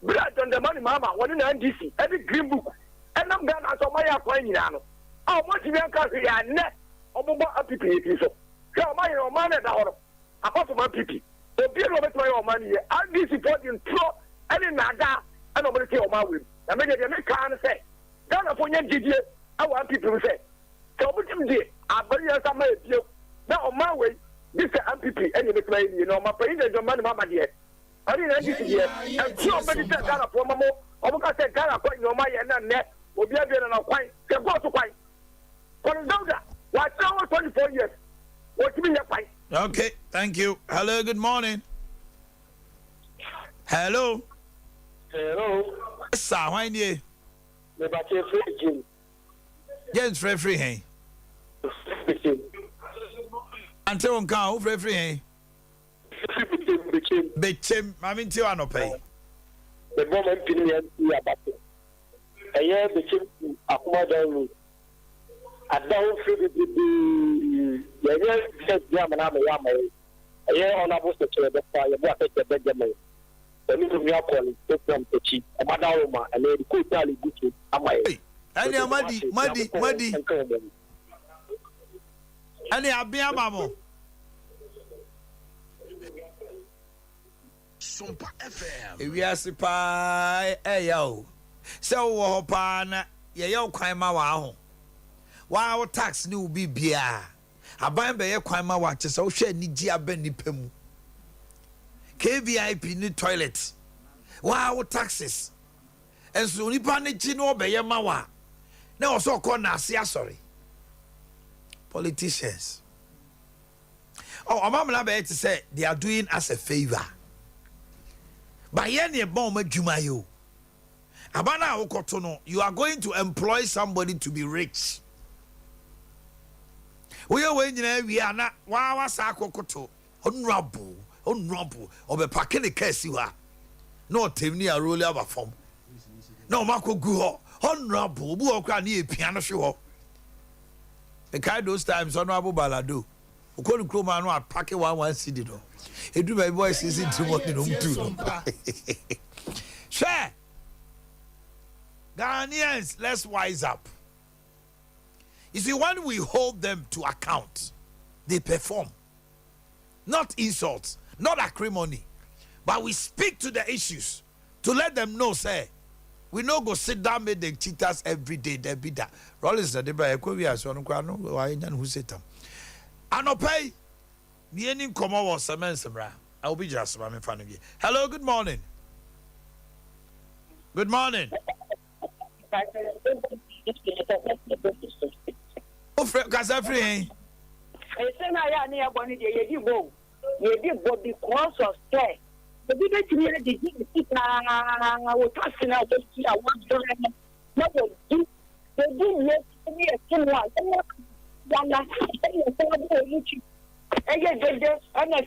Speaker 9: Blood on the money mama one in NDC. Every green book. And I'm Ghana so my kwan ni na no. Oh, what you can say, I net. Omo APP so. So my man da horo. Apart from APP. The bill of my money. And this supporting pro any nada. And nobody say o ma win. I mean they can say. Ghana for nya GD. I want people say. So what you dey? I believe some may you. Now on my way. This MPP and you play, you know, my president the money mama there. I didn't this year. And somebody said Ghana for mama. Omo ka say Ghana for your money and net. Obi abia na kwai. Ke go to kwai. For the daughter, what now over 24 years. What do you mean?
Speaker 2: Okay, thank you. Hello, good morning. Hello.
Speaker 9: Hello.
Speaker 2: Sir, why you?
Speaker 9: The Boakye Hygiene.
Speaker 2: Yes, free, hey. Until on car, free, hey. Bechem, I mean, you are not pay.
Speaker 9: The moment opinion about it. A year became a modern. I don't feel the yes, Yamana. A year on a booster to the fire, what the Benjamin. The little we are calling from the chief, a Madama, and then could tell you good. Am I?
Speaker 2: And you're muddy. And you're Abia Mamo.
Speaker 5: Sompa FM.
Speaker 2: If we are spy, yo. So, Hopana, yo, crime wow. Wow, tax new be beer. A bind by a crime watches, so shed Nigia Benny Pemu. KVIP new toilet. Wow, taxes. And so Nipani no be your mawa. No, so called Nasia, sorry. Politicians. Oh, I'm not to say they are doing us a favor. By any bomb, Jumayo. Abana Okotono, you are going to employ somebody to be rich. We are when we are not Wawa Sako Koto, honorable, or the Pakini Kesiwa. No Timni a ruler of a form. No Marco Guho, honorable, Buokrani piano show. The kind those times, honorable Balado. Who couldn't come on what pack one city. He do my voice is into what you do. Share. Ghanaians, let's wise up. You see, when we hold them to account, they perform. Not insults, not acrimony, but we speak to the issues to let them know, say, we no go sit down with the cheaters every day. They be that. Rollins the debate. We are so no why who say them. Anopay, the ending come over Samensabra. I'll be just in front of you. Hello, good morning. Good morning. Oh, Casa free.
Speaker 10: I say, I am near one day. You go because of stay. The bigger community is passing out to see our one. Not do they do let me a similar. And a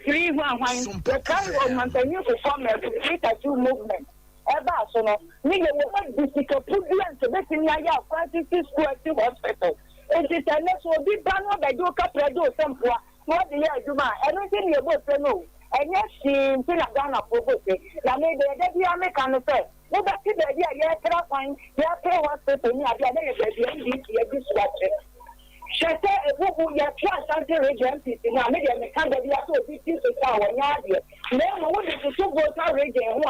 Speaker 10: 3-1 the kind of Montaigne performance to create a two movement. Ever so no, nigga will difficult problem to make in Yaya Francis Square Hospital. It is a next will be done by Doka Predo Sompa. What the year do my everything you both know. And yes, she still have done a purpose. Now maybe the American affair. No, but the idea, yes, I find the hospital near the end of this watch. She said, "Who you trust until region? Now, maybe I can't be a so big to tower. Now, what is the two voter region?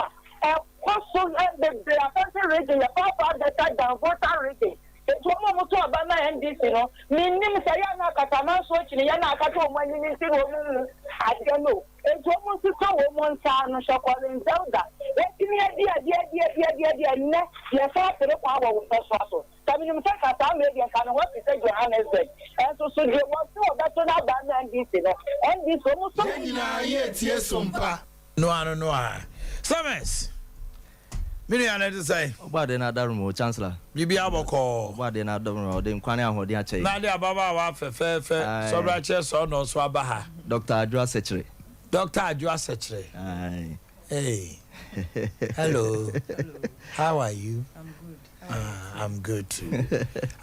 Speaker 10: Also, the offensive region, the papa that down voter region. It's one more to Obama and this, you know. Meaning, Sayana Katana, Sochi, Yana Kato, when you see woman, I don't know. It's almost to call one son, Shokol and Zelda. Let's give me idea, yes, after the power with us also. And so they want to that's not bad and this, you know. And this almost
Speaker 2: No. Summers. Million to say.
Speaker 11: But another room, Chancellor.
Speaker 2: You be able to call.
Speaker 11: But another room, then Quania Hodiache.
Speaker 2: Nadia Baba, fair, so righteous or no Swabaha.
Speaker 11: Dr. Adea Akye Abia.
Speaker 2: Dr. Adea Akye Abia. Hey. Hello. How are you?
Speaker 12: I'm good.
Speaker 2: I'm good too.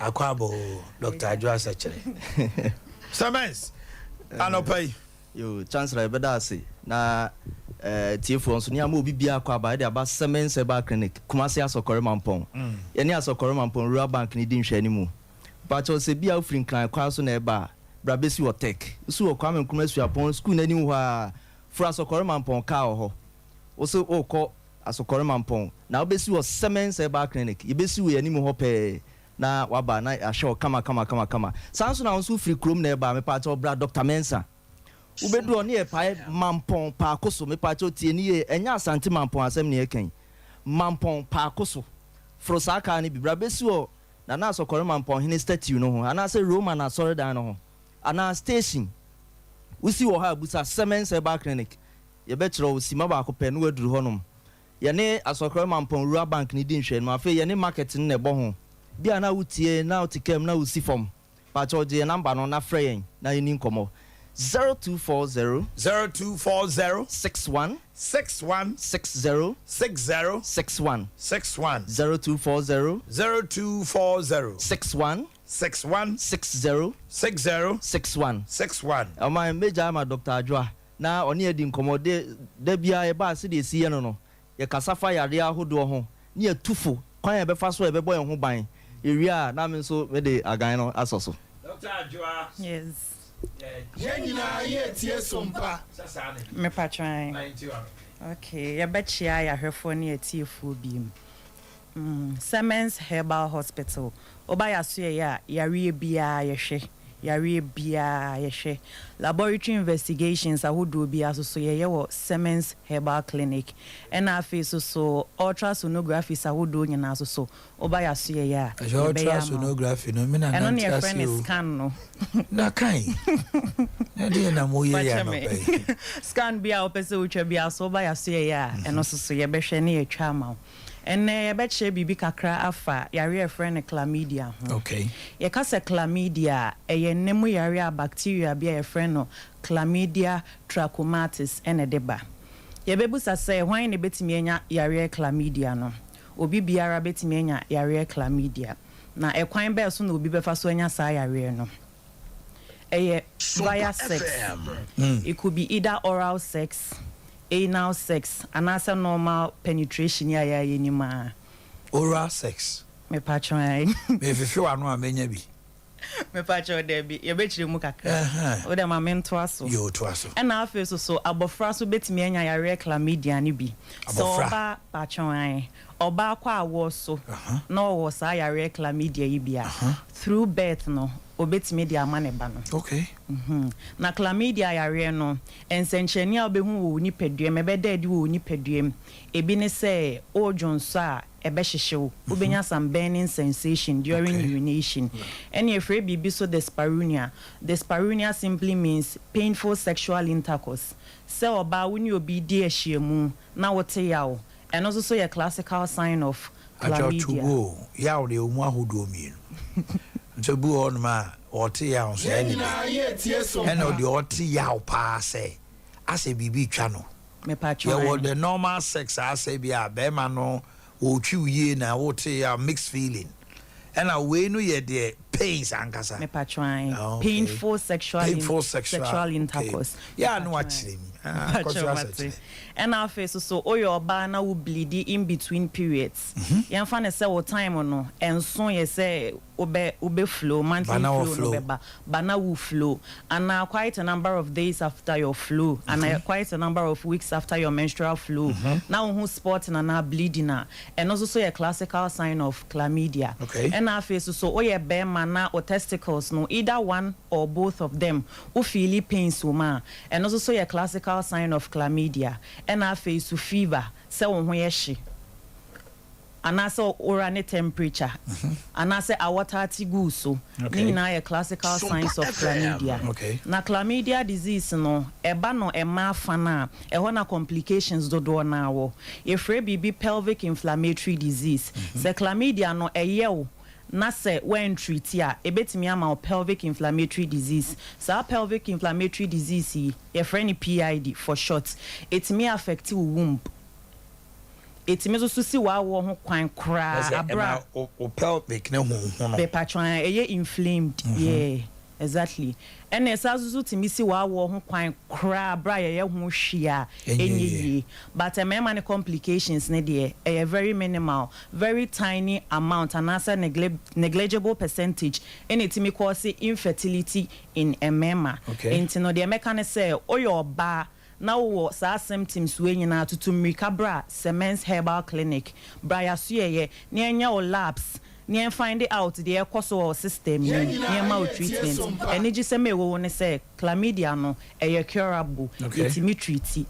Speaker 2: Akwabo, Dr. Adea Akye Abia. Summers. Anopay.
Speaker 11: You, Chancellor, Bedasi. Na. Tiefo so nia mo bibia kwa ba de aba semen seba clinic Kumasi asokore mampon ye ni asokore mampon rural bank ni di nhwani mu ba cho se bia ofrin kran kwa so na eba bra besi wo tech so kwa men Kumasi apon school na ni hu a fra asokore mampon ka ho wo so o ko asokore mampon na obesi wo semen seba clinic ye besi wo yani mu ho pe na waba na ahwe kama sanso na so free krom na eba me pa cho bra Dr. Mensa ubedu oni e pa mampon pa koso me pa cho tie ni e enya asante mampon asem ne eken mampon pa koso frosaka ni bibra besi o na asokore mampon hini statue no ho ana se Roman asore dan no ho ana station wusi wo ha busa Semens Herbal Clinic ye betro wusi mabako pe no aduru honom ye ne asokoro mampon rural bank ni di nhwe no afa ye ne market ne ebo ho bia na wutie na utikem na wusi fom pa cho je number no na frɛ yen na yini nkomo 0240 61
Speaker 2: 61
Speaker 11: 60
Speaker 2: 60
Speaker 11: 61
Speaker 2: 61
Speaker 11: 0240 61
Speaker 2: 61
Speaker 11: 60
Speaker 2: 60
Speaker 11: 61
Speaker 2: 61
Speaker 11: my major ma Dr. Adwa na oni edi nkomo de bia e ba se de sie no no ye kasafa yare ahodo ho ne atufo kwan e be fa so e be boy ho ban ewia na me so me de agan no asoso
Speaker 2: Dr. Adwa
Speaker 12: yes
Speaker 5: Yenina ye tie Sompa.
Speaker 12: Me patran. Okay, ya bechia ya hwefo ne atiefo bi. Semens Herbal Hospital. Oba ya so ya yare bia yare bia yehwe. Laboratory investigations ahodo bia so ye wo Semens Herbal Clinic. Na afi so ultrasonography ahodo nyina so oba ya so ya.
Speaker 2: Ultrasonography no me na
Speaker 12: na na friend scan no.
Speaker 2: Na kai. Na dey na mo ye ya no pay.
Speaker 12: Scan bia opese utwa bia so oba ya so ya eno so ye behwe na ye twa ma. Ene beche bibi kakra afa yare friend chlamydia.
Speaker 2: Okay.
Speaker 12: Ye ka se chlamydia eye nemu yare a bacteria bia ye friend no chlamydia trachomatis ene deba. Ye bebusa se hwan ne betimi enya yare chlamydia no. Obi biara betimi enya yare chlamydia. Na ekwan be so na obi befa so enya sa yare no. Eye via sex. It could be either oral sex, anal sex, and as a normal penetration ya yenima.
Speaker 2: Oral sex.
Speaker 12: Me patron.
Speaker 2: Me feel anu amenya bi.
Speaker 12: Me patron debi. Ye betri mu kakra. O de ma mento aso.
Speaker 2: Yo to aso.
Speaker 12: And na afi so abofra so betimi enya yare chlamydia ni bi. So ba patron. Oba kwa awo so. No wo sa yare chlamydia yi bia. Through birth no. Obetimi dia maneba no.
Speaker 2: Okay.
Speaker 12: Na chlamydia yare no ensencheni a obehu wo ni pedue mebeda edi wo ni pedue ebi ne se ojonso a ebe hyehyew obenya some burning sensation during urination. Any efre bibi so dyspareunia simply means painful sexual intercourse. Se oba woni obi di ehyiemu na wote yawo eno so ye classical sign of chlamydia.
Speaker 2: Yawo de omu ahodo mienu. Ntebu on ma oti ya on so any and the oti ya pa say as a bibi twa no
Speaker 12: me pa twa
Speaker 2: ya the normal sex as say bia be ma no o twi ye na oti ya mixed feeling and we no ye the pains ankasa
Speaker 12: me pa twa painful sexual intercourse
Speaker 2: ya no achire mi
Speaker 12: and our face so oyo ba na wo bleed in between periods yemfa ne say wo time no enso ye say obe flow monthly flow no beba bana wo flow and quite a number of days after your flow and quite a number of weeks after your menstrual flow now who spot na bleeding and also so a classical sign of chlamydia. And our face so oye be mana or testicles no either one or both of them who feel pains woman and also so a classical sign of chlamydia. And our face to fever se won ho ye and also oral temperature and also a water tigu so na a classical signs of chlamydia. Na chlamydia disease no eba no ema fana e ho na complications do na wo efre bibi pelvic inflammatory disease se chlamydia no eyewo na se when treat ya ebetimi ama pelvic inflammatory disease sa pelvic inflammatory disease ye friend PID for short it may affect your womb. It may also see wa wo ho kwan kra abra
Speaker 2: o pelvic na ho
Speaker 12: be patron eye inflamed yeah exactly and esazuzu timi si wa wo ho kwan kra abra ye ho hwia enye but many complications ne de very minimal very tiny amount and as a negligible percentage and it may cause infertility in a mema intino de meka say oyo ba now what symptoms we nyina tutumrika bra Semens Herbal Clinic bra ya so ye nya o labs nya find it out the ekoso system nya ma treatment energy say me wo ne say chlamydia no e curable it me treat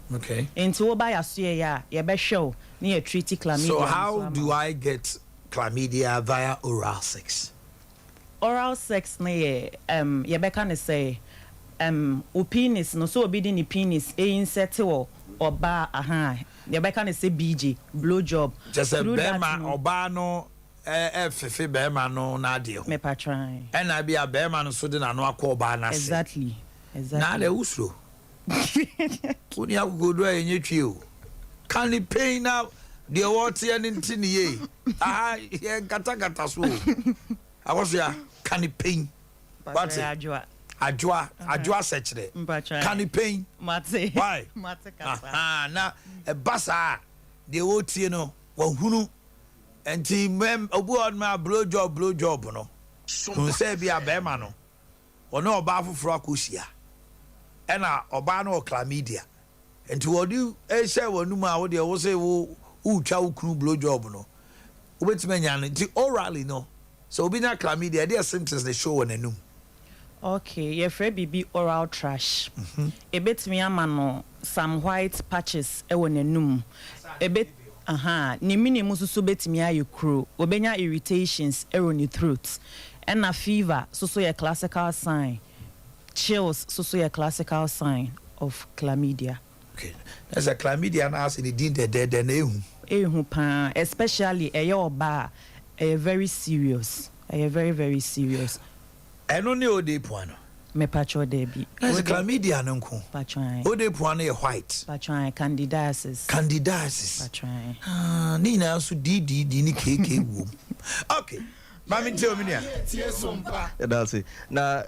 Speaker 12: into wo ba ya so ye ye be hwe na ye treat chlamydia.
Speaker 2: So how do I get chlamydia via oral sex?
Speaker 12: oral sex na yɛbɛka ne sɛ o penis no so obi di ne penis insert wo oba yɛbɛka ne sɛ BJ blow job
Speaker 2: just a bema oba no fefe bema no na de ho
Speaker 12: me patran
Speaker 2: na bia bema no so de na no akɔ oba na se
Speaker 12: exactly
Speaker 2: na le usro kuni agodo enye twi o can the pain now the water and ntini ye ye gata so awoso can the pain what adwoa sechere can the pain
Speaker 12: mate
Speaker 2: why
Speaker 12: mate kasa
Speaker 2: na e basa the water no wahunu enti mem obu on ma blow job no so say bia be ma no ono oba foforo akosia ena oba no chlamydia enti wodi e share wonu ma wo de wo say wo utwa ukunu blow job no obetime nya no enti orally no so obi na chlamydia there symptoms they show on enum
Speaker 12: okay your friend bibi oral trash ebetime ama no some white patches e won enum ebet ni minimum so betime aye kro obenya irritations e on your throat and a fever so your classical sign chills so your classical sign of chlamydia.
Speaker 2: Okay, there's a chlamydia now in the dead
Speaker 12: ehu pa especially oba very serious very very serious
Speaker 2: eno ne ode puano
Speaker 12: me pacho dey bi
Speaker 2: there's a chlamydia no nko
Speaker 12: patran
Speaker 2: ode puano e white
Speaker 12: patran candidiasis patran
Speaker 2: ni na so di ni keke wo okay mami tell me nia
Speaker 11: that's it na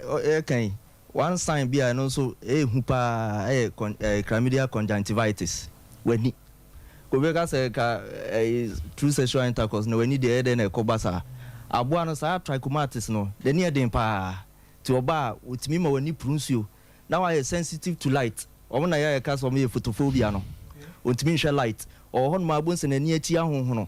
Speaker 11: kan one sign bia no so ehu pa chlamydia conjunctivitis wani ko be ka say ka true sexual intercourse no wani dey na ekobasa aboa no sa trichomatis no de ne den pa ti oba otimi ma wani prunsuo na wa sensitive to light omo na ya ka so me photophobia no otimi hwe light o hon ma abonse na ni achi ahonho no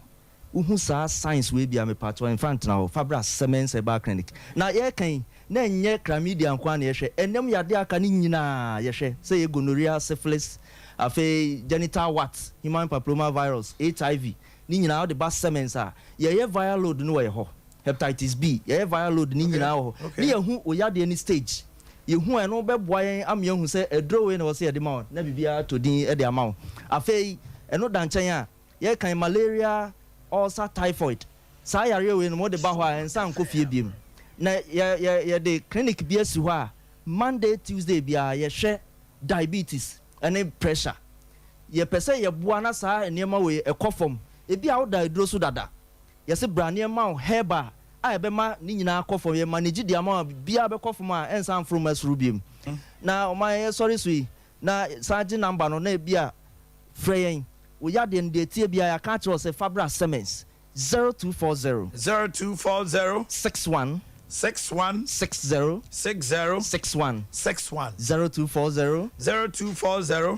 Speaker 11: uhu sa science we bia me pato in front na fabra semen cyber clinic na ye kan na nye chlamydia nkwa na ye hwe enem yade aka ni nyina ye hwe say ye gonorrhea syphilis afi genital wart human papilloma virus HIV ni nyina o de ba semens a ye viral load no we ho hepatitis B ye viral load ni nyina ho ni ye hu oyade ni stage ye hu eno be boa yen am ye hu say edro we na wo say de ma na bibia to din e de ama afi eno danchan a ye kan malaria ulcer typhoid sa yare we no mo de ba ho a ensa nko fie biem na ye de clinic bi asi ho a Monday Tuesday bia ye hwe diabetes and pressure ye pese ye boa na sa enema we ekofom ebi a wo da edro so dada ye se brane ma herba a ebe ma ni nyina akofom ye manage dia ma bia be kofom a ensan from asrubiem na o ma ye sorry sui na saji number no na bia freyen wo ya de ndie tie bia ya ka tro se fabra semens 0240 61
Speaker 2: 61
Speaker 11: 60
Speaker 2: 60
Speaker 11: 61
Speaker 2: 61
Speaker 11: 0240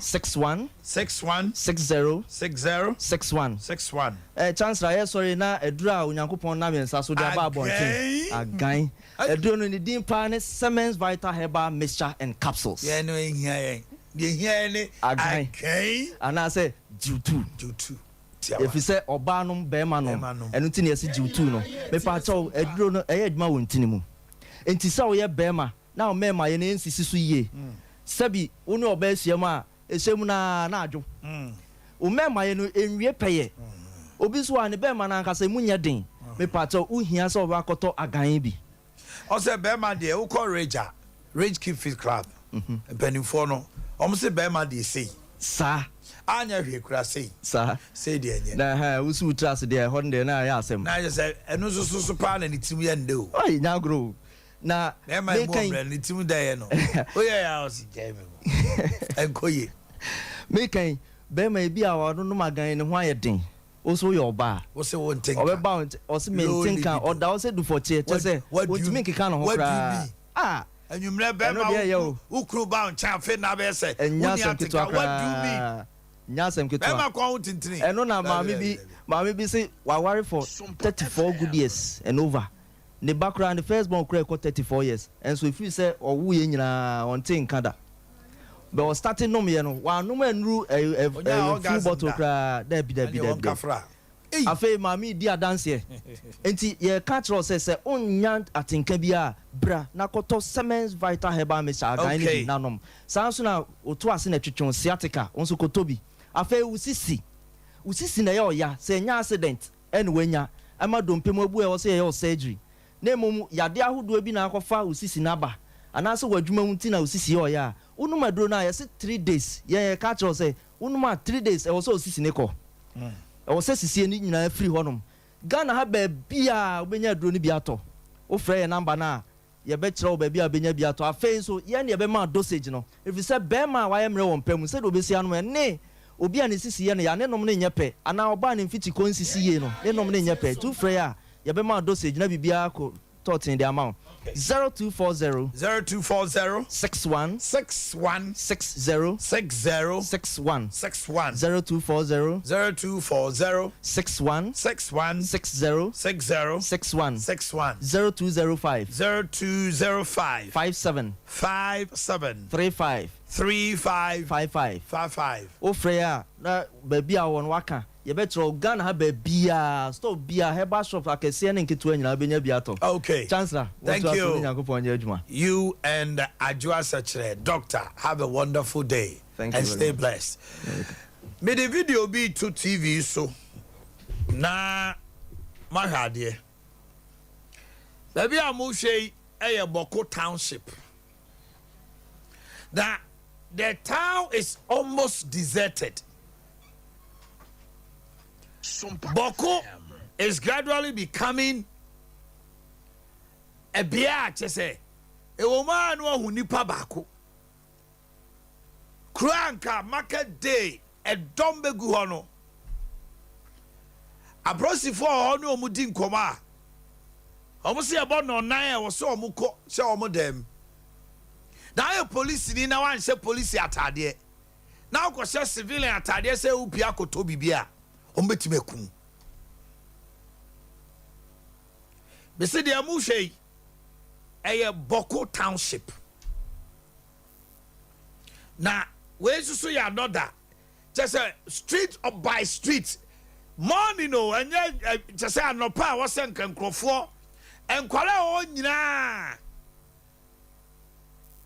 Speaker 2: 61
Speaker 11: 61
Speaker 2: 60 61
Speaker 11: chance ra sorry na edura onyankopon na mensa so dia ba bonten agan eduro no ni din pa ne Siemens Vital Herbal Mixture and Capsules
Speaker 2: ye no ehia ni
Speaker 11: agan ana say jutu if you say obanum bema no enu ti na esi jiwtu no me pa chaw eduro no adwuma won tini mu enti sa wo ye bema na o mema ye na ensisi so yie sabi wo ne oba asiam a esem na adwo o mema ye no enwie peye obi so a ne bema na nkasa mu nya den me pa chaw wo hia sa oba koto agan bi
Speaker 2: o say bema de wo call Rage Keep Fit Club penifo no o mo say bema de sei
Speaker 11: sa
Speaker 2: anya hwe kura sei
Speaker 11: sa
Speaker 2: sei de enye
Speaker 11: na ha usu trust de ho de na ya asem
Speaker 2: na je say enu so pa na ni timu ye nde o
Speaker 11: oi nya gro na
Speaker 2: me kan ni timu da ye no o ye ya o si je me enkoye
Speaker 11: me kan be ma bi a wo no magan ne ho aye den o so ye oba
Speaker 2: o se won tinka
Speaker 11: o be bound o se maintain kan o da o se do for che say o ti make kan ho kra
Speaker 2: enyumre be ma ukru bound cha fe na be say
Speaker 11: what do me nyasem ketwa
Speaker 2: be ma kwa tintini
Speaker 11: eno na maami bi say wa worry for 34 good years and over the background the first born cry 34 years and so if you say owu ye nyina on tin kada but was starting no me no wa no manru a full bottle cry da bi Afe mami di adanse. Enti ye catch us say onya atinka bia bra na koto Semens Vital Herbal Mixture agan ni nanom. Sanso na oto ase na twetwon sciatica onso kotobi. Afe usisi na ye oya say nya accident en wenya ama dompem abu e wo say ye surgery. Na mum yade ahodo bi na akofa usisi na ba. Anase wadwuma hunti na usisi ye oya. Unuma dro na ye say 3 days. Ye catch us say unuma 3 days e wo so usisi ne ko. I was saying, you know, free honum. Ghana have a beer when you're doing biato. O frey a number now. You bet your baby a benya biato. I fain so yen ya bema dosage no. If you say bema, why am I on pem? Said Obesian when nay. Obi and his yen ya nominate yape. And now ban in 50 coins see no. They nominate yape. 2 freya. Ya bema dosage never be a thought in the amount. 0240 61 61 60 60 61
Speaker 2: 61
Speaker 11: 0240 61
Speaker 2: 61
Speaker 11: 60
Speaker 2: 60
Speaker 11: 61
Speaker 2: 61
Speaker 11: 0205
Speaker 2: 57
Speaker 11: 35
Speaker 2: 55
Speaker 11: o freya na baby a won waka ye betro Ghana ha bia stop bia herbal shop akese ne nketu anyina benya biato.
Speaker 2: Okay,
Speaker 11: Chancellor,
Speaker 2: thank you and Adjoa Sachere doctor, have a wonderful day.
Speaker 11: Thank
Speaker 2: and
Speaker 11: you
Speaker 2: stay blessed. May the video be to TV so na mahade baby amushe Boko township. That the town is almost deserted. Boko is gradually becoming a beer, say a woman who nipa bako. Kranka market day a dombe guhono. A brosi for ono mudin koma. Almost about no 9 or so muko, so them. Now your police in now and say police atade. Now ko say civilian atade say upia ko to bibia. Ombetimekum. Be say the amushe a Boko township. Now where so ya another just a street up by street. Morning no and just say anopa was sen nkrofo enkwala o nyina.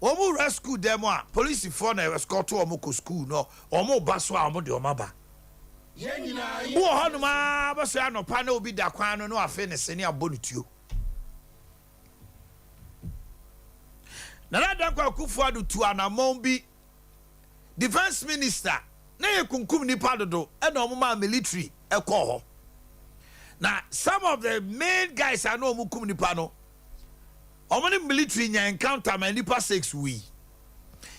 Speaker 2: Omo rescue them police for na escort to omo school no omo baso omo de omaba. Wo honuma ba so anopa na obi da kwan no afi ne sene abonutuo. Na da kwa kufu adu tu anamon bi defense minister na ye kunkum nipa dodo e na omo ma military e ko ho. Na some of the main guys are no omo kum nipa no. Omani military nya encounter my nipa 6 we.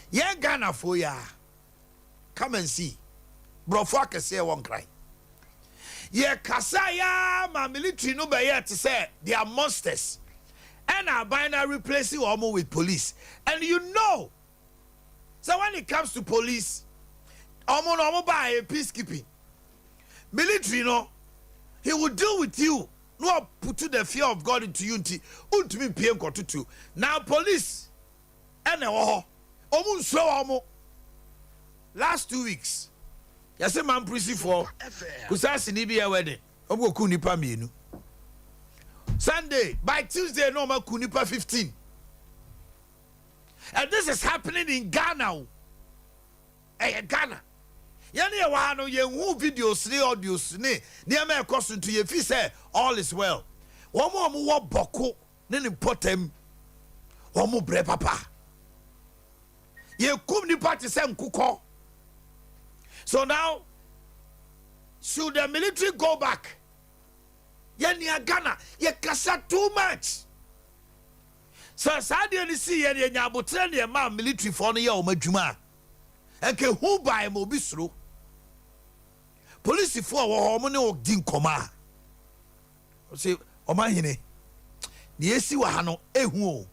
Speaker 2: Yen Ghana for ya. Come and see. Brofo akese won cry. Ye kasaya ma military no be yet to say they are monsters. And are binary replacing omo with police. And you know. So when it comes to police, omo by peacekeeping. Military no, he will deal with you. No put to the fear of God into unity. Ultimate PM kotutu. Now police. And omo so omo. Last 2 weeks. Yase man prison for kusasi ni biya wedding. Omo ku nipa mienu. Sunday by Tuesday no ma ku nipa 15. And this is happening in Ghana. Hey, Ghana. Yani wa no ye hu videos ni audios ni ma ekoso to ye fi say all is well. Omo wo boko ne ni potem. Omo bre papa. Ye kum ni party say nkuko. So now should the military go back? Yani Ghana ye kasa too much. So Sadia ni see ye nyabotre ne ma military for no ye o madwuma. Enke who buy mo bisro. Police for wo ne o din koma. O say Omanhene ni esi wa ha no ehu o.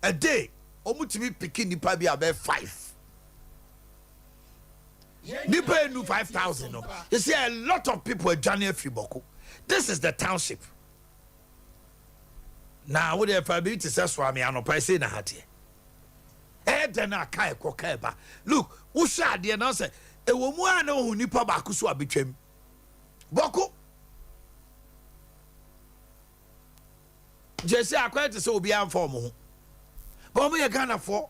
Speaker 2: A day omutimi pikin nipa bi abe 5. Nipa nu 5,000 no. You see a lot of people are journey free Boko. This is the township. Now what if I be to say swami anopa say na hate. Na kai kokeba. Look, who shall the announcer? E wo mu ana hu nipa ba ko so abetwam. Boko Jesse acquired to say obi am for mo. But me Ghana for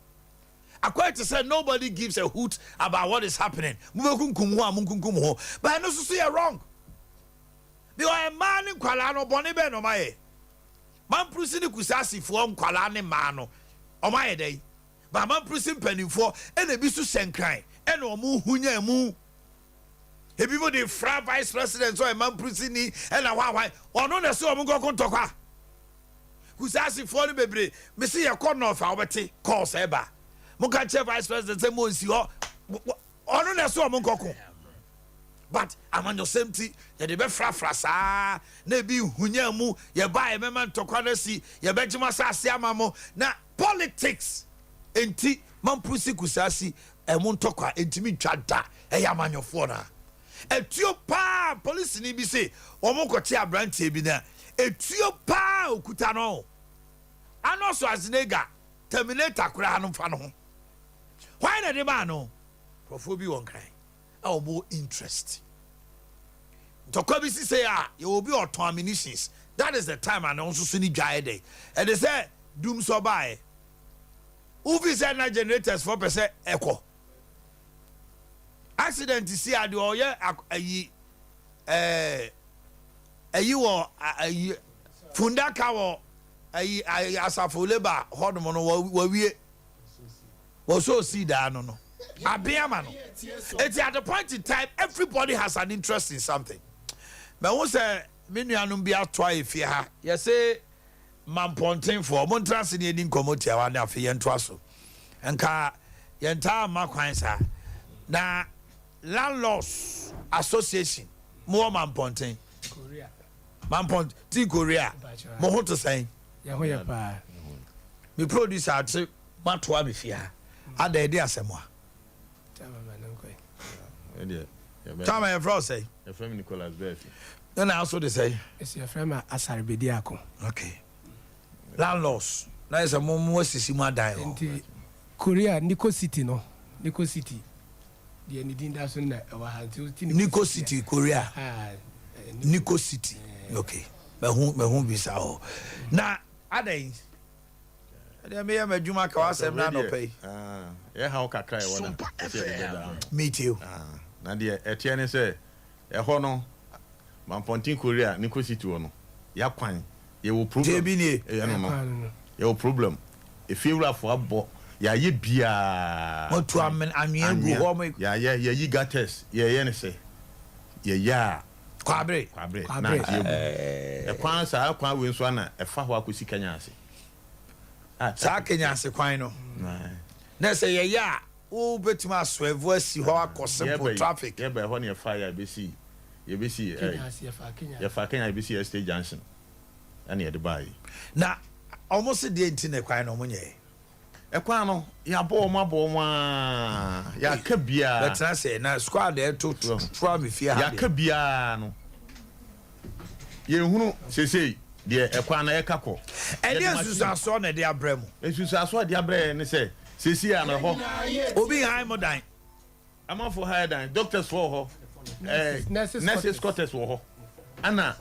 Speaker 2: acquired to say nobody gives a hoot about what is happening. But I know so you're wrong. Because a man in Kuala no boni be no mae. Man prusini kusasi for Kuala ne mano. O mae day. But man prusin penny for and a bisu senkran. And o mu hunya mu. If people the fra vice president so a man prusini and a why or no so am go kontokwa. Kusasi for the baby. Me see a corner of our cause eba. Muka che vice president say mo nsi ho. Ono na so am go. But I'm on the same thing. You be fra sa na bi hunya mu ye ba e mema ntokwa na si ye bejima sa ase amamo na politics enti man prusi kusasi e mu ntokwa entimi twada e ya manyofo na etuo pa police ni bi say omo koche abrante bi na etuo pa okuta no ano so azinega terminator kura no fa no ho why na de ba no profo bi won kran a more interest. Tokobisi say you will be auto ammunitions. That is the time and also suni dry day. And they say doom so by. Uvi say na generators 4% echo. Accident is see adi or yeah fundaka wo asafo labor hold mono we so see that no. Abia man. It's at the point in time everybody has an interest in something. But who say me nuanum bia toa efie ha. You say mamponten for montrance ni edi nkomoti a wan afi yento aso. Enka yenta makwan sa. Na landlords association mo mamponten Korea. Mamponten Korea. Mo ho to say.
Speaker 13: Ya ho ya pa.
Speaker 2: Me producer at matoa be fie ha. Ada edi asemo. Tama your friend say.
Speaker 14: Your friend Nicholas Befi.
Speaker 2: Then I also they say.
Speaker 13: It's your friend Asarbediako.
Speaker 2: Okay. Landlords. Now is a momo sisi ma die.
Speaker 13: Enti Korea Nico City no. Nico City. The anything that's on
Speaker 2: Nico City Korea. Nico City. Okay. Me hu bisa o. Na adai. Adai me ya majuma ka wasem na no pay.
Speaker 14: Yeah, how kakra e wona.
Speaker 2: Me too.
Speaker 14: Na de etiene say e ho no Mampontin Korea Nico City wo no. Ya kwan. Ye wo problem.
Speaker 2: Debi ni.
Speaker 14: No. Ye wo problem. E fiewra fo abo. Ya ye bia.
Speaker 2: Motu amen anwe go ho me.
Speaker 14: Ya yi gates. Ye ne say. Ye ya.
Speaker 2: Kwabre.
Speaker 14: Na ye. E kwan sa kwan we nso na e fa ho akosi Kenya ase.
Speaker 2: Sa Kenya ase kwan no. Na say ye ya. O betima swerve asi ho akosem traffic.
Speaker 14: Ye be ho ne fire be see. Ye be see. Ye fa Kenya be see State Junction. Ani e de bai.
Speaker 2: Na almost the enti ne kwan no munye.
Speaker 14: E kwan no ya bo ya ka bia.
Speaker 2: But na say na squad e to me fear.
Speaker 14: Ya ka bia no. Ye hunu sesei de e kwan na ye ka ko.
Speaker 2: E dey susaso na dey abrem.
Speaker 14: E susaso dey abrem ne say sesei ana ho.
Speaker 2: Obi high modan.
Speaker 14: Am for higher than doctors for ho. Nurses quarters for ho. Ana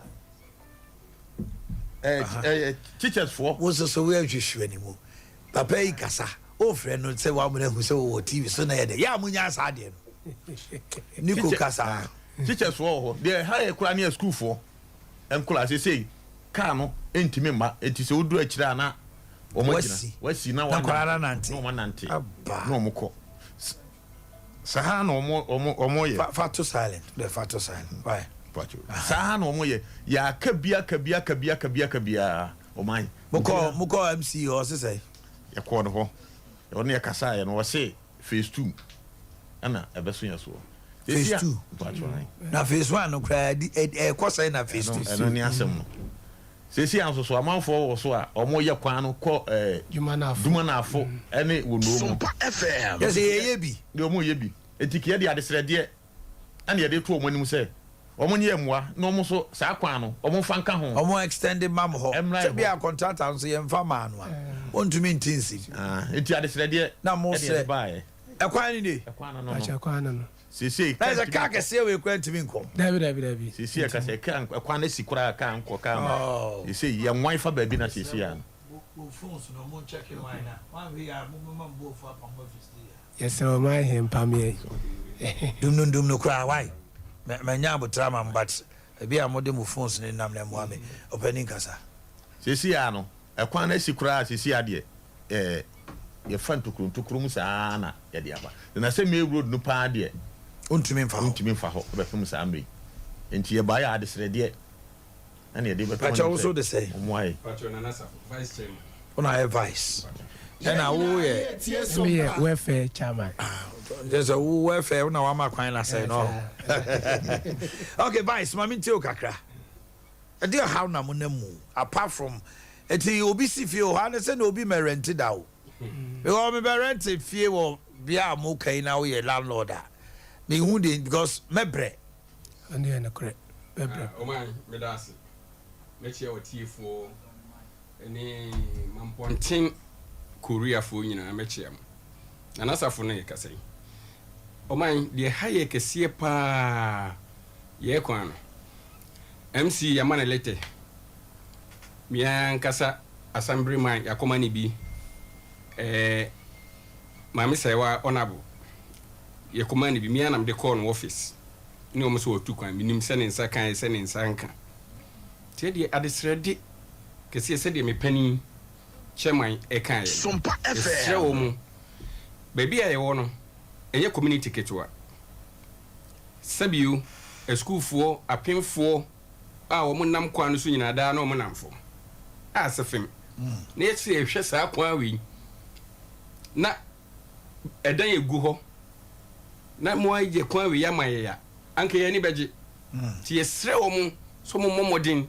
Speaker 14: teachers for
Speaker 2: was so we hwehwe anymore. Papa yi kasa. O friend no say wa mo na hu say wo TV so na ye de. Ya munya sa de no. Nico kasa.
Speaker 14: Teachers for ho. They higher kura near school for. Em kula say car no entimi ma enti se odu akira na o mo gina. Wasi na wa
Speaker 2: nante.
Speaker 14: No nante. No mo ko. Saha no omo ye.
Speaker 2: Fato silent. The fato silent. Why?
Speaker 14: Saha no omo ye. Ya kabia o man.
Speaker 2: Muko MC o say.
Speaker 14: Ya ko no ho. E wona ya kasa ye no wo say phase 2. Ana ebeso ya so.
Speaker 2: Phase 2. Na phase 1 no kra e ko say na phase 2.
Speaker 14: Eno ni asem no. Sesi anso so amanfo wo so a omo ye kwan no ko
Speaker 13: Duma na afo
Speaker 14: ene wo no mu.
Speaker 2: Sompa FM. Yes ye bi.
Speaker 14: De omo ye bi. Etike de adesrede ane ye de to omo nim say omo nye emwa na omo so sa kwan no omo fa nka ho.
Speaker 2: Omo extended mam ho. Se bi a contractor so ye mfa ma no a. Ontumi ntinsi.
Speaker 14: Eti adesrede
Speaker 2: na mo se
Speaker 14: bae.
Speaker 2: Ekwan ni.
Speaker 14: Ekwan no.
Speaker 13: Ekwan no.
Speaker 14: sisi
Speaker 2: na za ka kese we kwant mi nko
Speaker 13: dabi
Speaker 14: sisi ka se kan kwa na sikura ka nko ka ma sisi ye nwan fa ba bi na sisi ya
Speaker 5: mo phones no mo check in why na one we are mo mbo for up office there
Speaker 13: yes so my him pam
Speaker 2: dum no kra why me nya abotra man but ebi a mo de mo phones ni nam na mo ame opening kasa
Speaker 14: sisi ya no kwa na sikura sisi ya de ye fan tukuru mu saa na ye de aba na se me road no pa de
Speaker 2: untumi mfa
Speaker 14: ho be fam saa mri enti ye ba ya adesre de ana ye de be
Speaker 2: pacha also the say
Speaker 14: omwai
Speaker 5: pacha na nasa vice chairman
Speaker 2: una vice na wo ye
Speaker 13: me welfare chairman
Speaker 2: there's a welfare una wa ma kwan na say no okay vice mami tio kakra e dey how na mo na mu apart from eti obi si fie o ha na say na obi me rented out because me be rented fie wo bia mo kai na wo ye landlord a me hu dey because mebre
Speaker 13: and you na correct mebre
Speaker 5: o man me da ase me chia o tiefo eni mampontin korea fo nyina me chia na nasafo no ye kasai o man de haye kese pa ye kwan MC yamana lete mian kasa assemblyman yakoma ni bi mami sewa honorable yakoma ni bi mian am de call no office ni o mo so otu kwan minim se ne nsa kan se ne nsa nka te de adesrede kese se de me pani chairman e kan
Speaker 2: Sompa
Speaker 5: FM wo mu baby aye wo no enye community ketwa sabiu a school for apemfo a wo mu nam kwa no so nyina da na wo mu namfo a sefem na esi ehwe saa kwa wi na edan egu ho na mo aye kwa wi ya maye anke ye ni beje ti esre wo mu so mo momodin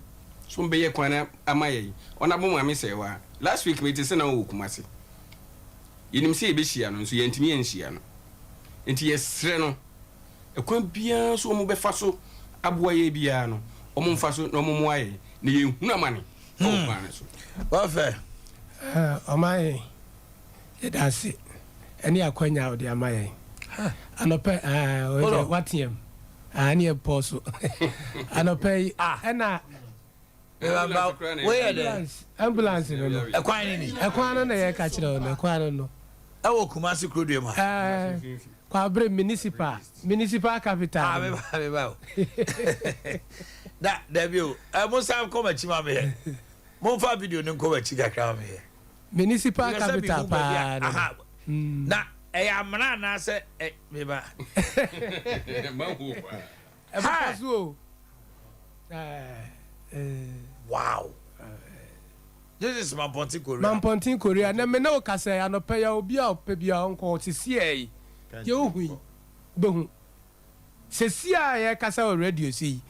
Speaker 5: so mbe ye kwa na amaye ona bo mu amesewa last week we ti se na wo kumase yinim se ebe hia no nso ye ntimi ye nhia no enti esre no ekwan bia so mo befa so aboa ye bia no omo mfa so na omo mo aye na ye hunu amane o kwan so
Speaker 2: wa fe
Speaker 13: omai ye dasi eni akwanya o de amaye anope watiem ani e poso anope ena ambulance no ekwan na ye ka kire no ekwan no
Speaker 2: awo kumasi krodwe ma
Speaker 13: kwa bre municipal capital
Speaker 2: ba da bio mo sam ko ma chi ma me mo fa video ni ko ma chi kakra me
Speaker 13: municipal capital pa
Speaker 2: na amna na se me ba
Speaker 5: ma ho
Speaker 13: pa
Speaker 2: wow this is
Speaker 13: Mampontin Korea na me na o kase anope ya obi a opebia onko tisiei ye ohu behu sesia ye kasa o radio si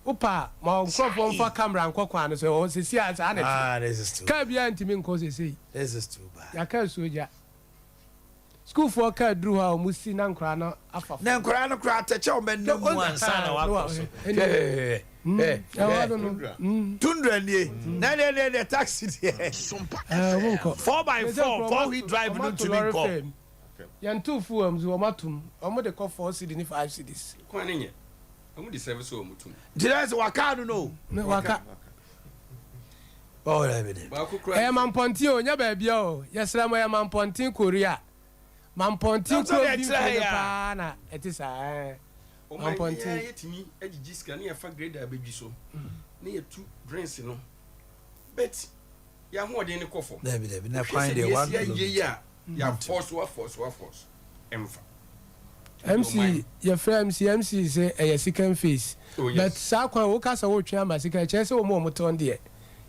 Speaker 13: opa ma onko for camera nko kwa no so sesia za na
Speaker 2: this is too
Speaker 13: ka bia ntimi nko sesei
Speaker 2: this is too bad
Speaker 13: ya ka soja school for ka dru ha o musi na nkra no afa
Speaker 2: na nkra no kra tache o men no mu ansa na wa so tundra nie na ne taxi there 4x4 for we drive no to me come
Speaker 13: yan two fuams o matum o mo de call 4 cedi ni 5 cedis
Speaker 5: kwan nye o mo de service o mutum
Speaker 2: direct waka no
Speaker 13: waka
Speaker 2: oh la be de
Speaker 13: Mampontin o nya ba bia o yesra mo Mampontin Korea Mampontin Korea pa na etisa
Speaker 5: Mampontin ya yetimi agigi ska na ya fa grade abedwi so na ya tu drinks no bet ya ho de ne kofo
Speaker 2: na be na kwan de one
Speaker 5: ya force emfa
Speaker 13: MC your friend MC say a second face but sa kwan wo kasa wo twa ma sika che se wo mo ton de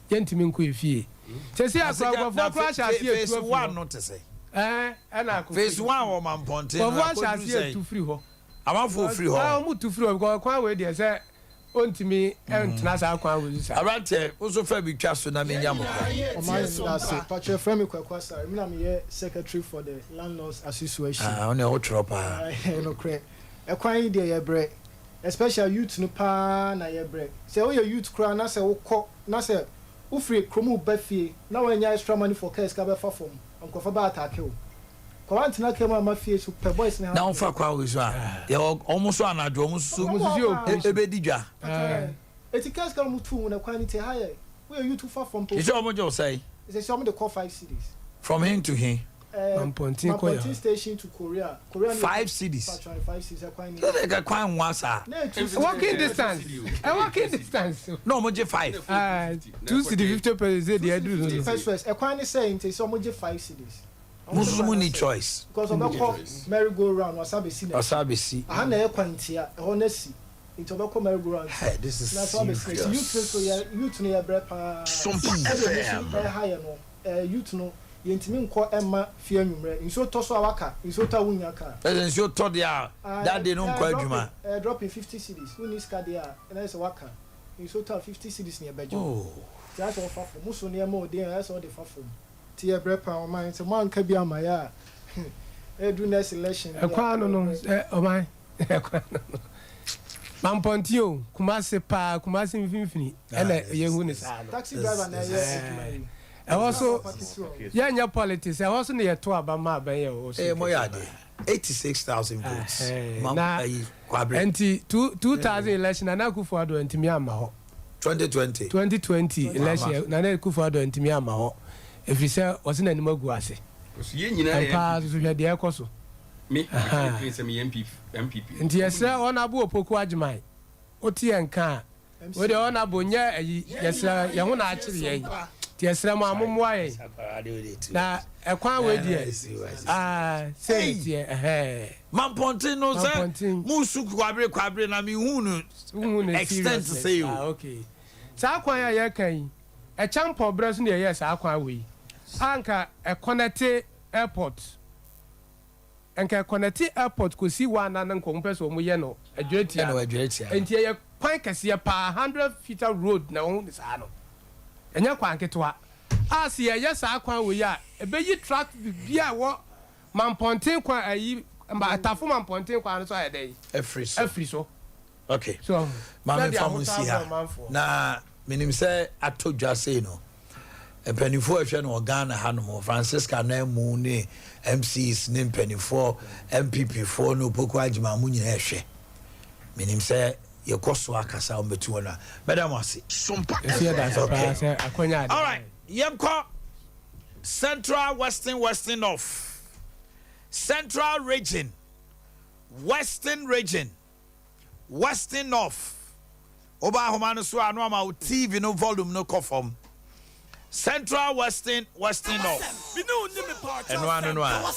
Speaker 13: yentimi nko efie che se akwa for crash as ye
Speaker 2: tu one not to say
Speaker 13: na
Speaker 2: face 1 o Mampontin
Speaker 13: for crash as ye tu free ho
Speaker 2: ama for free ho
Speaker 13: mo tu free ho because kwan we de say ontimi entna sa kwan we sa
Speaker 2: arante also fa bi twa so na menya mo
Speaker 15: o my that's patch from kwakwa sir me na me ye secretary for the landlords association
Speaker 2: on e tropa
Speaker 15: no cre e kwan de ye bre especially youth no pa na ye bre say o ye youth kra na say wo kọ na say wo free kromu ba fie na wo nya extra money for case ka be fa form onko fa ba attack o Kwawantina came on my face to per boys now.
Speaker 2: Now for Kwawi, you almost one at almost Ebedija.
Speaker 15: It's a case come to when a quantity higher. Where are you too far from?
Speaker 2: It's almost your say.
Speaker 15: It's a show me the call 5 cities.
Speaker 2: From him to him.
Speaker 15: Mampontin station to Korea.
Speaker 2: 5 cities.
Speaker 15: 5 cities.
Speaker 2: I can't once.
Speaker 13: Walking distance. A walking distance.
Speaker 2: No, more 5.
Speaker 13: 2 cities 50%. The address.
Speaker 15: First, a quantity saying it's almost 5 cities.
Speaker 2: Muslim choice.
Speaker 15: Because of the merry go round was Sabesi.
Speaker 2: Sabesi.
Speaker 15: I had a quantity, honestly. It's about merry go round.
Speaker 2: This is
Speaker 15: youth near Brepa. Sompa higher no. Youth no. Yentimi nkɔ ɛma fie nwumrɛ nso tɔ so awaka nso tɔ wunya ka
Speaker 2: nso tɔ dia that day no nkɔ adwuma
Speaker 15: dropping 50 cedis woni ska dia na ɛsɛ waka nso tɔ 50 cedis ne ɛbɛgye ti asɛ ɔfa fo muso ne ɛma odin ɛsɛ ɔde fa fo ti ɛbrɛ pa ɔman sɛ mo anka bi ama ya edu next election
Speaker 13: ɛkwa no ɔman ɛkwa no Mampontio kumase mfimfini ɛna yehu ne saa
Speaker 15: taxi driver na yɛ
Speaker 13: also yeah politics also near to abama ben
Speaker 2: mo ya de 86,000 votes
Speaker 13: na 2000 election na Akufo-Addo ntimi ama ho 2020 election na Akufo-Addo ntimi ama ho efise wose na nima gu ase
Speaker 5: so ye nyina
Speaker 13: ya pa so hwe de ekoso
Speaker 5: me say me MPP
Speaker 13: nti yesra ona bu opoku agimai oti enka we de ona bo nya yesra ye ho na akire ye tiesra mo amomwa ye na ekwan we die say tie
Speaker 2: Mampontin no say musu kwabre na mi hunu extent say you
Speaker 13: okay sa kwan ya ye kan e champo breso na ye sa kwan we anka e connect airport enka connect airport ko si wa na nko mpeso mo ye no adwetia enti ye kwan kase pa 100 feet road na wo ni sa no enya kwan ketwa asi ye sa kwan we ya ebeyi track bia wo Mampontin kwan ayi atafo Mampontin kwan so ayede every so
Speaker 2: okay
Speaker 13: so
Speaker 2: mama famusi ha na minim say atodwa say no empanifo ahwe no Ghana ha no Francisca na mu ne MCs ne mpanifo MPP fo no poku agima mu nyina ehwe minim say yekoso akasa ometu wona madam wasi Sompa
Speaker 13: all
Speaker 2: right yemko Central Western North Central region Western region Western North oba homano so anu ama TV no volume no kofom Central Western North
Speaker 16: me no ni me part
Speaker 2: eno anu no a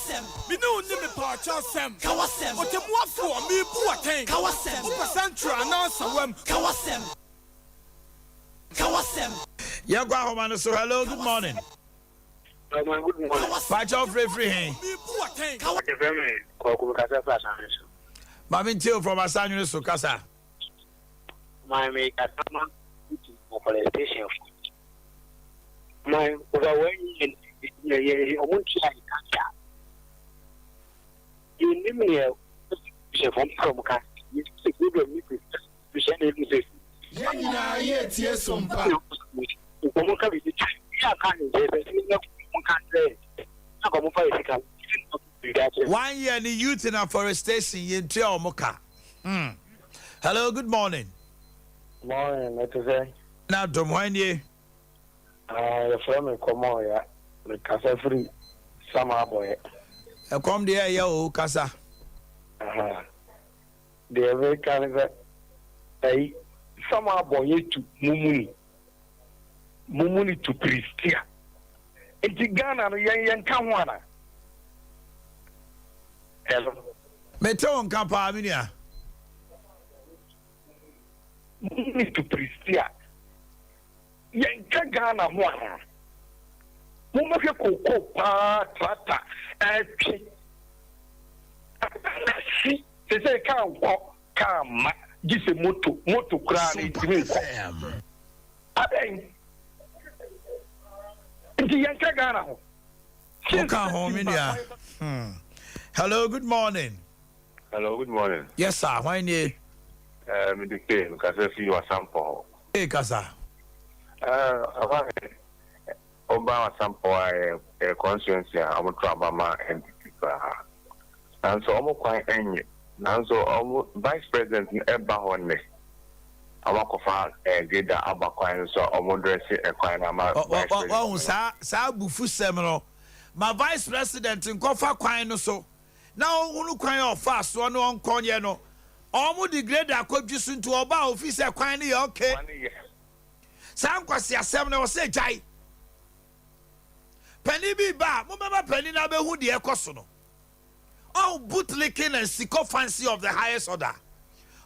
Speaker 16: me no ni me part chasem kawasem otemuafo me buaten kawasem upa Central na sawam kawasem
Speaker 2: yagwa homano so hello good morning
Speaker 6: good morning
Speaker 2: patch of free
Speaker 16: me buaten
Speaker 6: kawasem ko kasa fa sanso
Speaker 2: mami tio from Asanyu so kasa
Speaker 6: my make atama police station my overwhelming omuntu ayikaka inimie from ka you me say
Speaker 16: yanyina ye tie Sompa
Speaker 6: ukomo ka bi ya ka ni be na ko mo fa isika
Speaker 2: 1 year in youth in afforestation yentua omoka hello good morning
Speaker 6: let us say
Speaker 2: na domwanye
Speaker 6: your friend come on ya the kasa free sama boy
Speaker 2: e come there ya o kasa
Speaker 6: the very kind of ay sama boy to mumuni to Pristia enti Ghana no yen ka ho ana hello
Speaker 2: meto nka pa minia
Speaker 6: mumuni to Pristia yen ka Ghana ho ana mo ke koko pa trata si se ka ko ka ma gise moto kra ni timi ko aben ndi yen ka Ghana ho
Speaker 2: ka ho minia hello good morning yes sir why ni
Speaker 6: me dike kasa fi wa sample
Speaker 2: kasa
Speaker 6: Oba sample conscience ya amutu abama MPP And so almost quite any. Now so almost vice president in Eba Honne. Awakofa Geda Abakwan so almost dressing a quine ama.
Speaker 2: Oh, sa bufu semino. My vice president in Kofa Quine so. Now unu kwanye fast one on konye no. Almost degrade akwajusun to oba officer kwanye okay. Sam kwasi asem na say jai. Penny bi ba, mo baba penny na be hu de ekoso no. Oh, bootlicking and sycophancy of the highest order.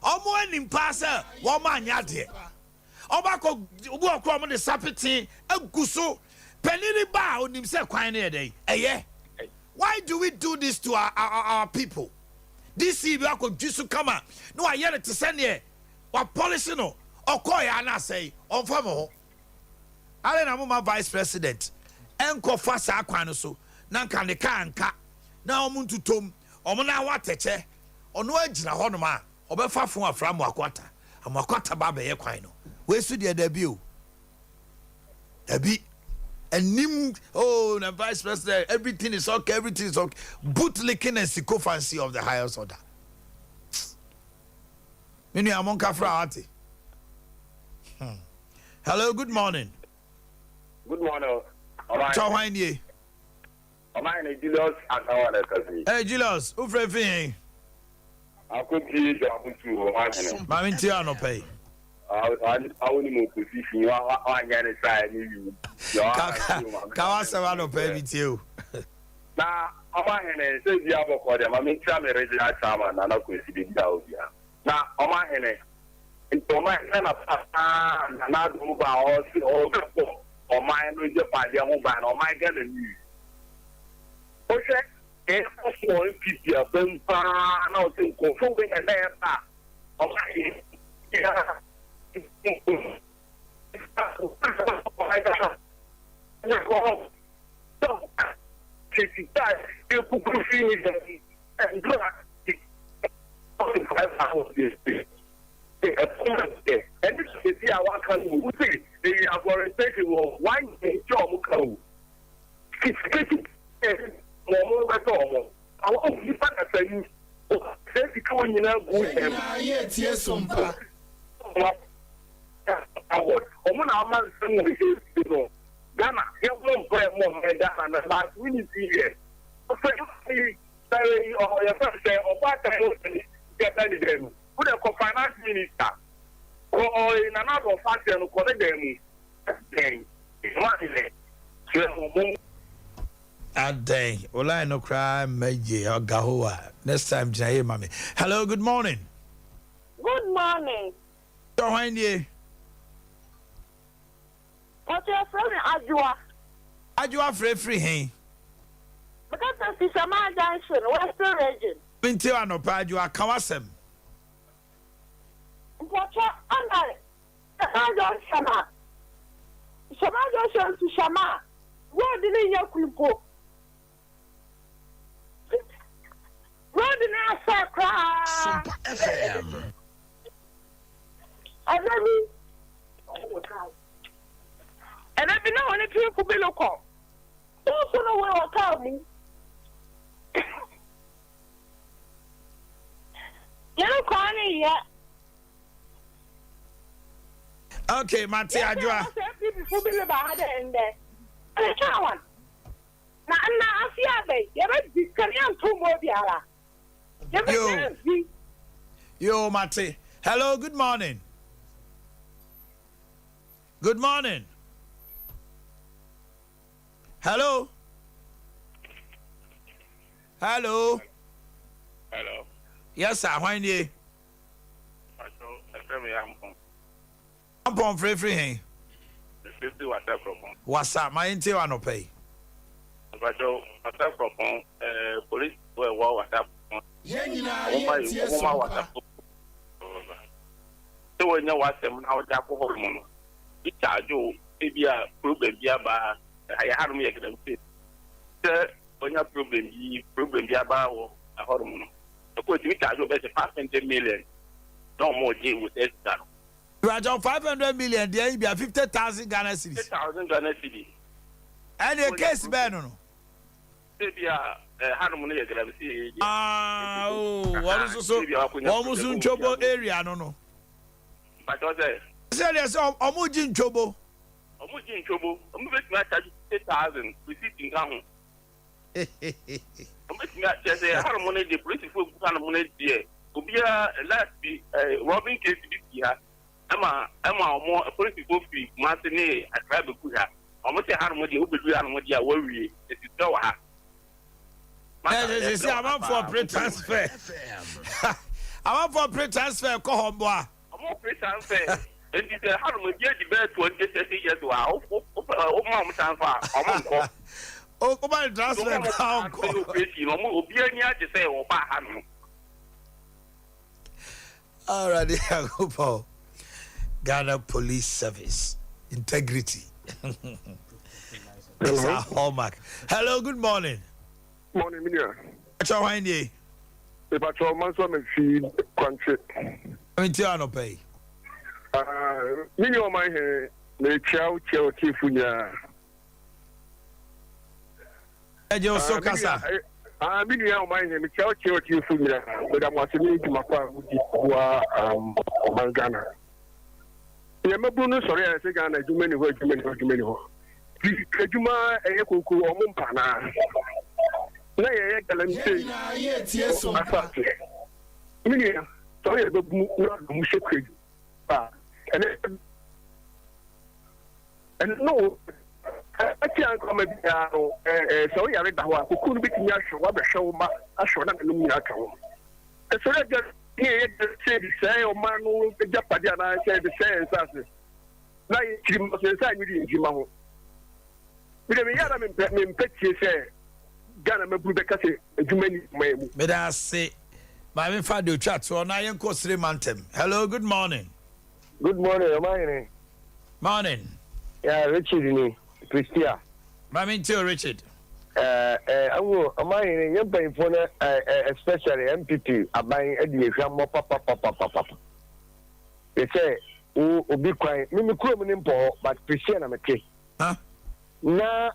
Speaker 2: Omo enim pass wo ma anya de. Oba ko obu akwa mo de sapeti aguso. Penny bi ba onim se kwan na dey. Eye. Why do we do this to our people? This is we akwa jusu kama. No aye to send here. Wa policy no. Okoya na say on fam ho. Ale na mo ma vice president. Enko fa sa kwan so. Na nka ne ka nka. Na omuntu tom. Omo na wateche. Ono agina ho no ma. Obefa fon afra mo akwata. Amakwata ba be ye kwan no. We su de dabi o. Dabi. And oh, the vice president, everything is okay, Bootlicking and sycophancy of the highest order. Hello, good morning.
Speaker 6: Good morning.
Speaker 2: Omanhene
Speaker 6: Julius and
Speaker 2: Hey, Julius, who free thing?
Speaker 6: I could see you to Omanhene.
Speaker 2: Mamintia no pay.
Speaker 6: I only know position. I get a side you.
Speaker 2: Kawasa no pay with you.
Speaker 6: Now, Omanhene says you have a call them. I mean, I'm a regular chairman and I could see the Yaw. Now, Omanhene, in Omanhene, and I do about all or my with the party or my get a new. Okay, and also people have been now confusing and there. Omanhene. Ghana, you won't play more than Ghana, and last minute here. Your first say, or what I get any them. Put a finance minister or in another faction who collect them. Then it's money.
Speaker 2: Adea, Ola no cry, Meji or Gahoa. Next time, Jay, Mammy. Hello, good morning.
Speaker 10: Good morning.
Speaker 2: Omanhene.
Speaker 10: What's your friend Adua?
Speaker 2: Adua free hey.
Speaker 10: Because this is a man junction, Western region.
Speaker 2: Mintia no Padua Kawasem.
Speaker 10: What's your honor? Shama. Shama Junction to Shama. Where did you go? Where did you say cry?
Speaker 16: Sompa FM.
Speaker 10: And I've been on a trip for Biloco. Don't know where I'll tell me. You're crying yet.
Speaker 2: Okay, Mati Adua.
Speaker 10: People be about it and there. And a child. Now, I see a baby. You're disconnected two more.
Speaker 2: Yo, Mati. Hello, good morning. Good morning. Hello. Hello.
Speaker 8: Hello.
Speaker 2: Yes, sir. Why you? I'm on free. What's up? My intel I no pay.
Speaker 8: Police were what up. So when you watch them now, that woman, it's a Joe, maybe a problem, Yaba. I had me a them fit. Sir, when your problem, Yaba or a hormone. Of course, we charge you better 500 million. No more deal with it.
Speaker 2: You are just 500 million, there you be a 50,000 Ghana cedis.
Speaker 8: 50,000 Ghana cedis.
Speaker 2: And your case, Ben, no?
Speaker 8: Maybe hanom no yɛ gravity.
Speaker 2: What is so? Almost in Chobo area, no.
Speaker 8: But I say,
Speaker 2: yes, Omujin Chobo.
Speaker 8: Omujin Chobo, I'm going to charge 8,000 receiving down. I'm going to say, harmony, the police will put on money there. Could be a last be robbing case here. Emma, more police will be Martini at Tribe Kuya. I'm going to harmony, who will be harmony, worry. It is so hard.
Speaker 2: Yes, I'm up for pre-transfer. I'm up for pre-transfer. Go home, boy.
Speaker 8: I'm up pre-transfer. And it's a hard with the best 20 years. Wow. Oh, mom, transfer.
Speaker 2: Oh, come on, transfer. All right, I go for Ghana Police Service. Integrity. It's a hallmark. Hello, good morning.
Speaker 17: Morning, Minia.
Speaker 2: What's your mind, ye?
Speaker 17: If I told my son, feed country.
Speaker 2: I mean, Tiano pay.
Speaker 17: Minia, my hair, the chow, Tifunya.
Speaker 2: And you're so cassa.
Speaker 17: Minia, my hair, the chow, Tifunya, but I'm watching to my father, Ghana. Yeah, my bonus, sorry, I say Ghana, too many words, too many words. Kajuma, a Yakuku, or Mumpana. Na ye galamse ye tie so mfa mini so ye bu na mu shekwe ah and no ati an come bia no so ye reda ho akuku no bitimi ahwe wa behwe ma ahwe na no mu aka ho so ye ga ye say the say o man no japade na say the say ensase na ye kiri mo say say mi di njima ho mi de me ya na me petie say Ghana me bube kase edumani maemu.
Speaker 2: Me da say my me fa do chat so na yen ko sire mantem. Hello, good morning.
Speaker 17: Good morning, Omanhene.
Speaker 2: Morning.
Speaker 17: Yeah, Richard ni Christia.
Speaker 2: My me too, Richard.
Speaker 17: Awo Omanhene yen pay for especially MPP aban edi ehwa mo papa. They say obi kwan me kuro mu ni mpo but Christia na meke.
Speaker 2: Huh?
Speaker 17: Na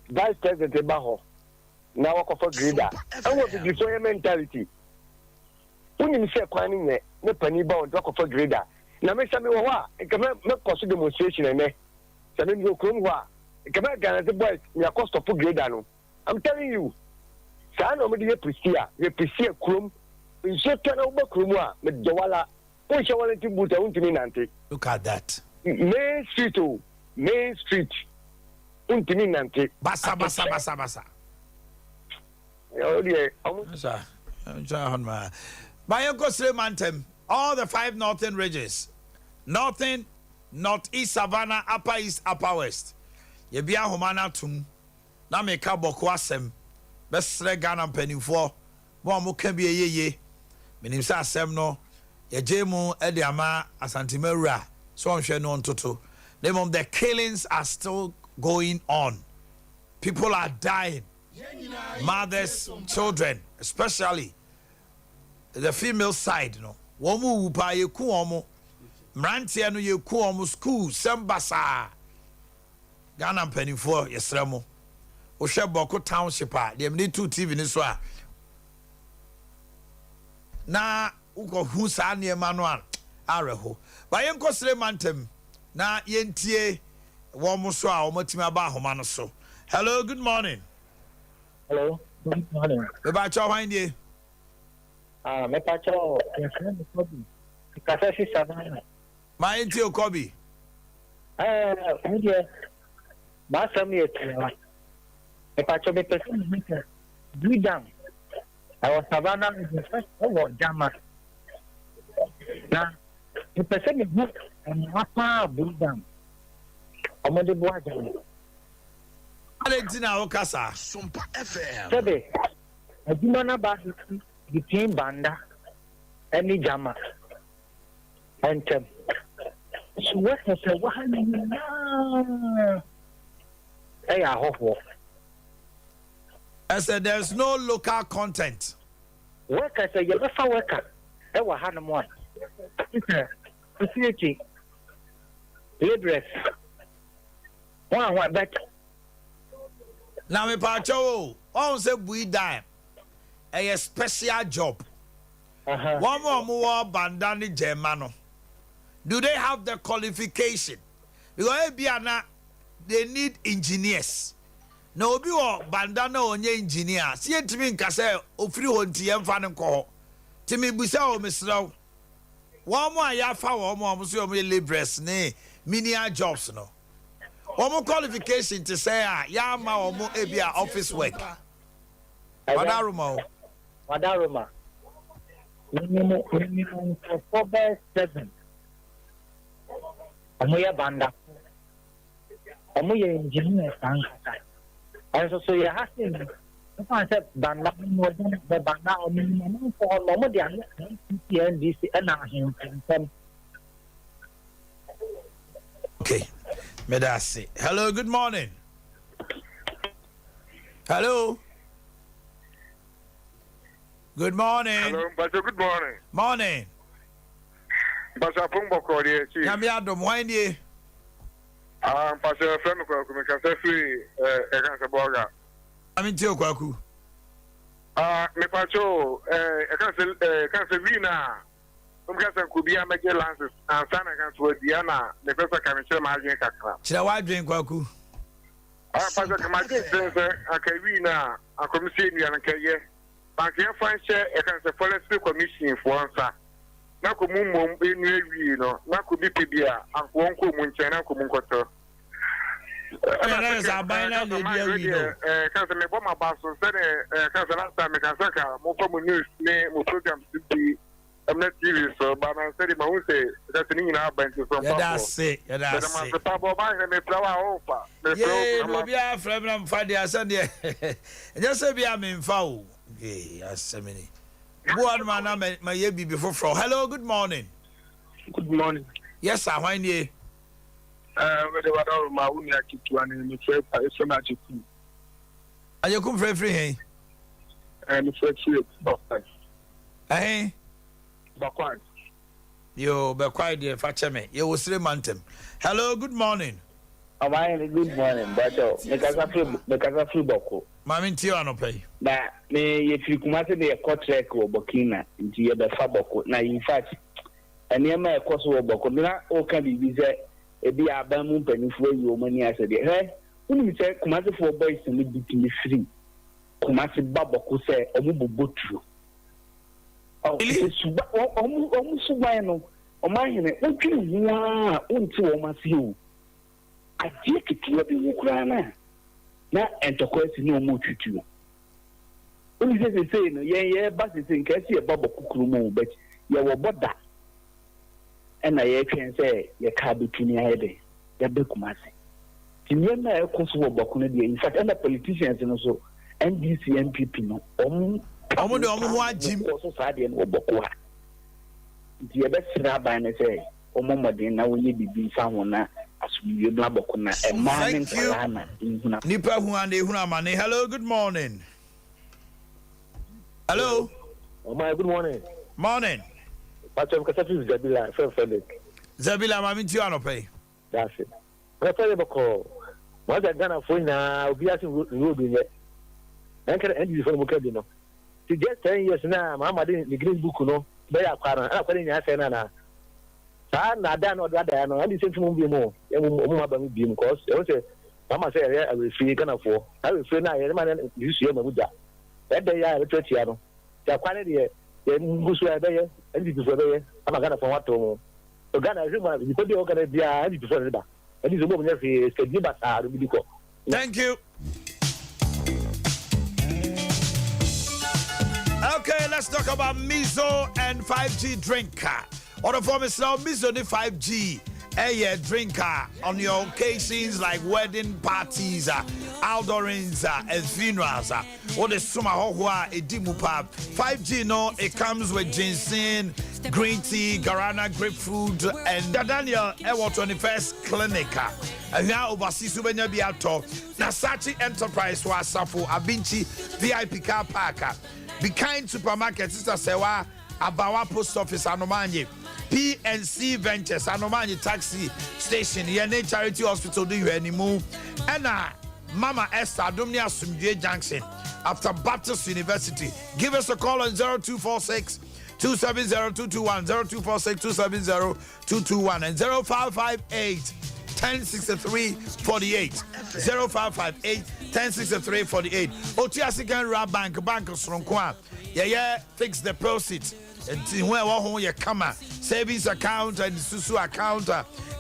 Speaker 17: vice president ba ho. Now work for grader. I want to destroy your mentality. When you say quaning ne penny bound work for grader. Now make some wa it can make cause demonstration and some you come wa it can make Ghana the boys your cost of grader no. I'm telling you. Sa no me dey appreciate krum. In so turn over krumwa me dowala. O she want to boot untimi nante.
Speaker 2: Look at that.
Speaker 17: Main street. Untimi nante.
Speaker 2: Basa.
Speaker 17: Oh dear.
Speaker 2: All the 5 northern ridges. Northern, northeast Savannah, upper east, upper west. Ye bia homana tum. Na me ka boko asem. Besre Ghana penifo. Bo mo ka bia ye. Menim sa asem no. Ye jemu ede ama asantimewura. So onhwe no ntoto. The killings are still going on. People are dying. Mothers, children, especially the female side, Womu pa ye ku omo. Mrantia no ye ku omo school sembasa. Ghana penifo yesremo. O hwe Boko township a dem need 2 TV ni so a. Na uko hu sa ne manual areho. Ba yen ko sre mantem na yentie womo so a omotimi aba ahoma no so. Hello, good morning.
Speaker 18: Hello, good morning.
Speaker 2: About your mind, ye?
Speaker 18: My pacho, Kobe. Kasasi Savannah.
Speaker 2: My into Kobe.
Speaker 18: Media. Masami, my pacho, my person, do down. I was Savannah in the first over Jama. Now, the person is not and Mapa Buddham. I'm on the Boakye.
Speaker 2: Valentina Okasa.
Speaker 14: Sompa FM.
Speaker 18: Sabe, Adimana ba between Banda and Jama. And so what has a one? Hey, I hope.
Speaker 2: I said there's no local content.
Speaker 18: Worker say you never worker. That was Hannah one. Facility. Laborers. One better.
Speaker 2: Now me pacho on say bui dime a special job. One more bandani Germano. Do they have the qualification? Because they need engineers. No be bandana onye engineer. See it mean kase ofri honti emfa nko. Timi busa o mesraw. One more yafa one more so laborers ne menial jobs no. One more qualification to say ya ma omo ebia office work. Wadaruma.
Speaker 18: Minimum 4/7. Amuya banda. Amuya engineer sangata. Also so you have to concept banda more than the banda or minimum for normal DC and
Speaker 2: okay. Medasi. Hello, good morning. Hello. Good morning.
Speaker 19: Hello, Pastor, good morning.
Speaker 2: Morning.
Speaker 19: Pastor Pumboko, dear Chief.
Speaker 2: Yamiadom, why ye?
Speaker 19: Pastor Femiko, can say free, a burger.
Speaker 2: I'm in Tiokaku.
Speaker 19: Me Pacho, can say Vina. Some guys could be a make lances and Sana against with Diana, the person can share my drink.
Speaker 2: Chilawa drink Kwaku.
Speaker 19: Pastor Kamaki says, a Kavina, a commission, and a career. But I can't find share a forestry commission for answer. Na kumumum in you know, na kubi pibia, and wonko munchana kumunkoto. Cancer me bomb about so said cancer last time, Casaka, more news, more programs to be. I'm not serious, so but I said, I will say that's an in our bench from
Speaker 2: that's it. That's it. Yeah, no, be a friend of Friday. I said, yeah, just say, be a mean foul. Yes, I mean, one man, I my year before. Hello, good morning.
Speaker 19: Good morning.
Speaker 2: Yes, sir. Why you?
Speaker 19: My woman, I keep one in the trip. I so much.
Speaker 2: Are you come free? Hey,
Speaker 19: and it's
Speaker 2: hey.
Speaker 19: Boakye.
Speaker 2: Yo, Boakye, dear, fetch me. You was 3 months. Hello, good morning.
Speaker 18: Good morning, but because I feel Boko.
Speaker 2: Mammy Tio, no pay.
Speaker 18: Now, if you come out of the contract or Burkina into the Faboko, now in fact, and near my course of Boko, now all can be visit a be a bamboo penny for you money. I said, hey, when you say come out for boys to meet between free, come out of Baboko say, a move butru. Oh, almost no. Omanhene, what do you want to almost you? I take it to be Ukraine. Now, and to question no more to you. Only say, yeah, but it's in case you're Baba Kukurumo, but you're what that. And I can say, your car between your head, your Bekumasi. In your mail, Kosovo Bakunadia, in fact, other politicians and also NDC MPP, no,
Speaker 2: I'm the Jim
Speaker 18: also sad and Obokwa. The best rabbi and say, O Mama, now we need to be someone as we blabokuna and man.
Speaker 2: Thank you. Nipa Huande Hunamane. Hello, good morning. Hello.
Speaker 20: Oh my, good morning.
Speaker 2: Morning.
Speaker 20: Pacho Kasafi Zabila, Felix.
Speaker 2: Zabila, I'm in Tiano.
Speaker 20: That's it. Prefer the call. What I done for now, be asking road in it. I can end you for Mukadino. To just 10 years now, Mamma didn't the green book, no. They are quarrel. I'm putting your saying, I don't know that I know. I didn't be more. Beam cost. I was Mama said, I will free can afford. I will free now. Man, you see him with that. That day I will touch you. The quality, then goes where they are, and it is where they are. I'm a gun for what to so Ghana, you put the organ be a before the back. And it's a woman,
Speaker 2: thank you. Okay, let's talk about Mizo and 5G drinker. On the form is now Mizo the 5G drinker on your occasions like wedding parties, outdoorings, and funerals. Or the summer hoa edimupa. 5G no, it comes with ginseng, green tea, guarana, grapefruit, and Daniel Ewa 21st Clinic. And now overseas Ubenya Biato, Nasachi Enterprise was Safu Abinchi VIP car parker. Be kind supermarket, Sister Sewa, Abawa Post Office, Anomanye, PNC Ventures, Anomanye Taxi Station, Yene Charity Hospital, do you anymore? And Mama Esther, Dumnia Sumdue Junction, after Baptist University. Give us a call on 0246 270-221, 0246 270-221, and 0558 1063-48, 0558 1063-48. Otiasikan Ra Bank Sronkwa. Yeah, fix deposit. And when you come savings account and Susu account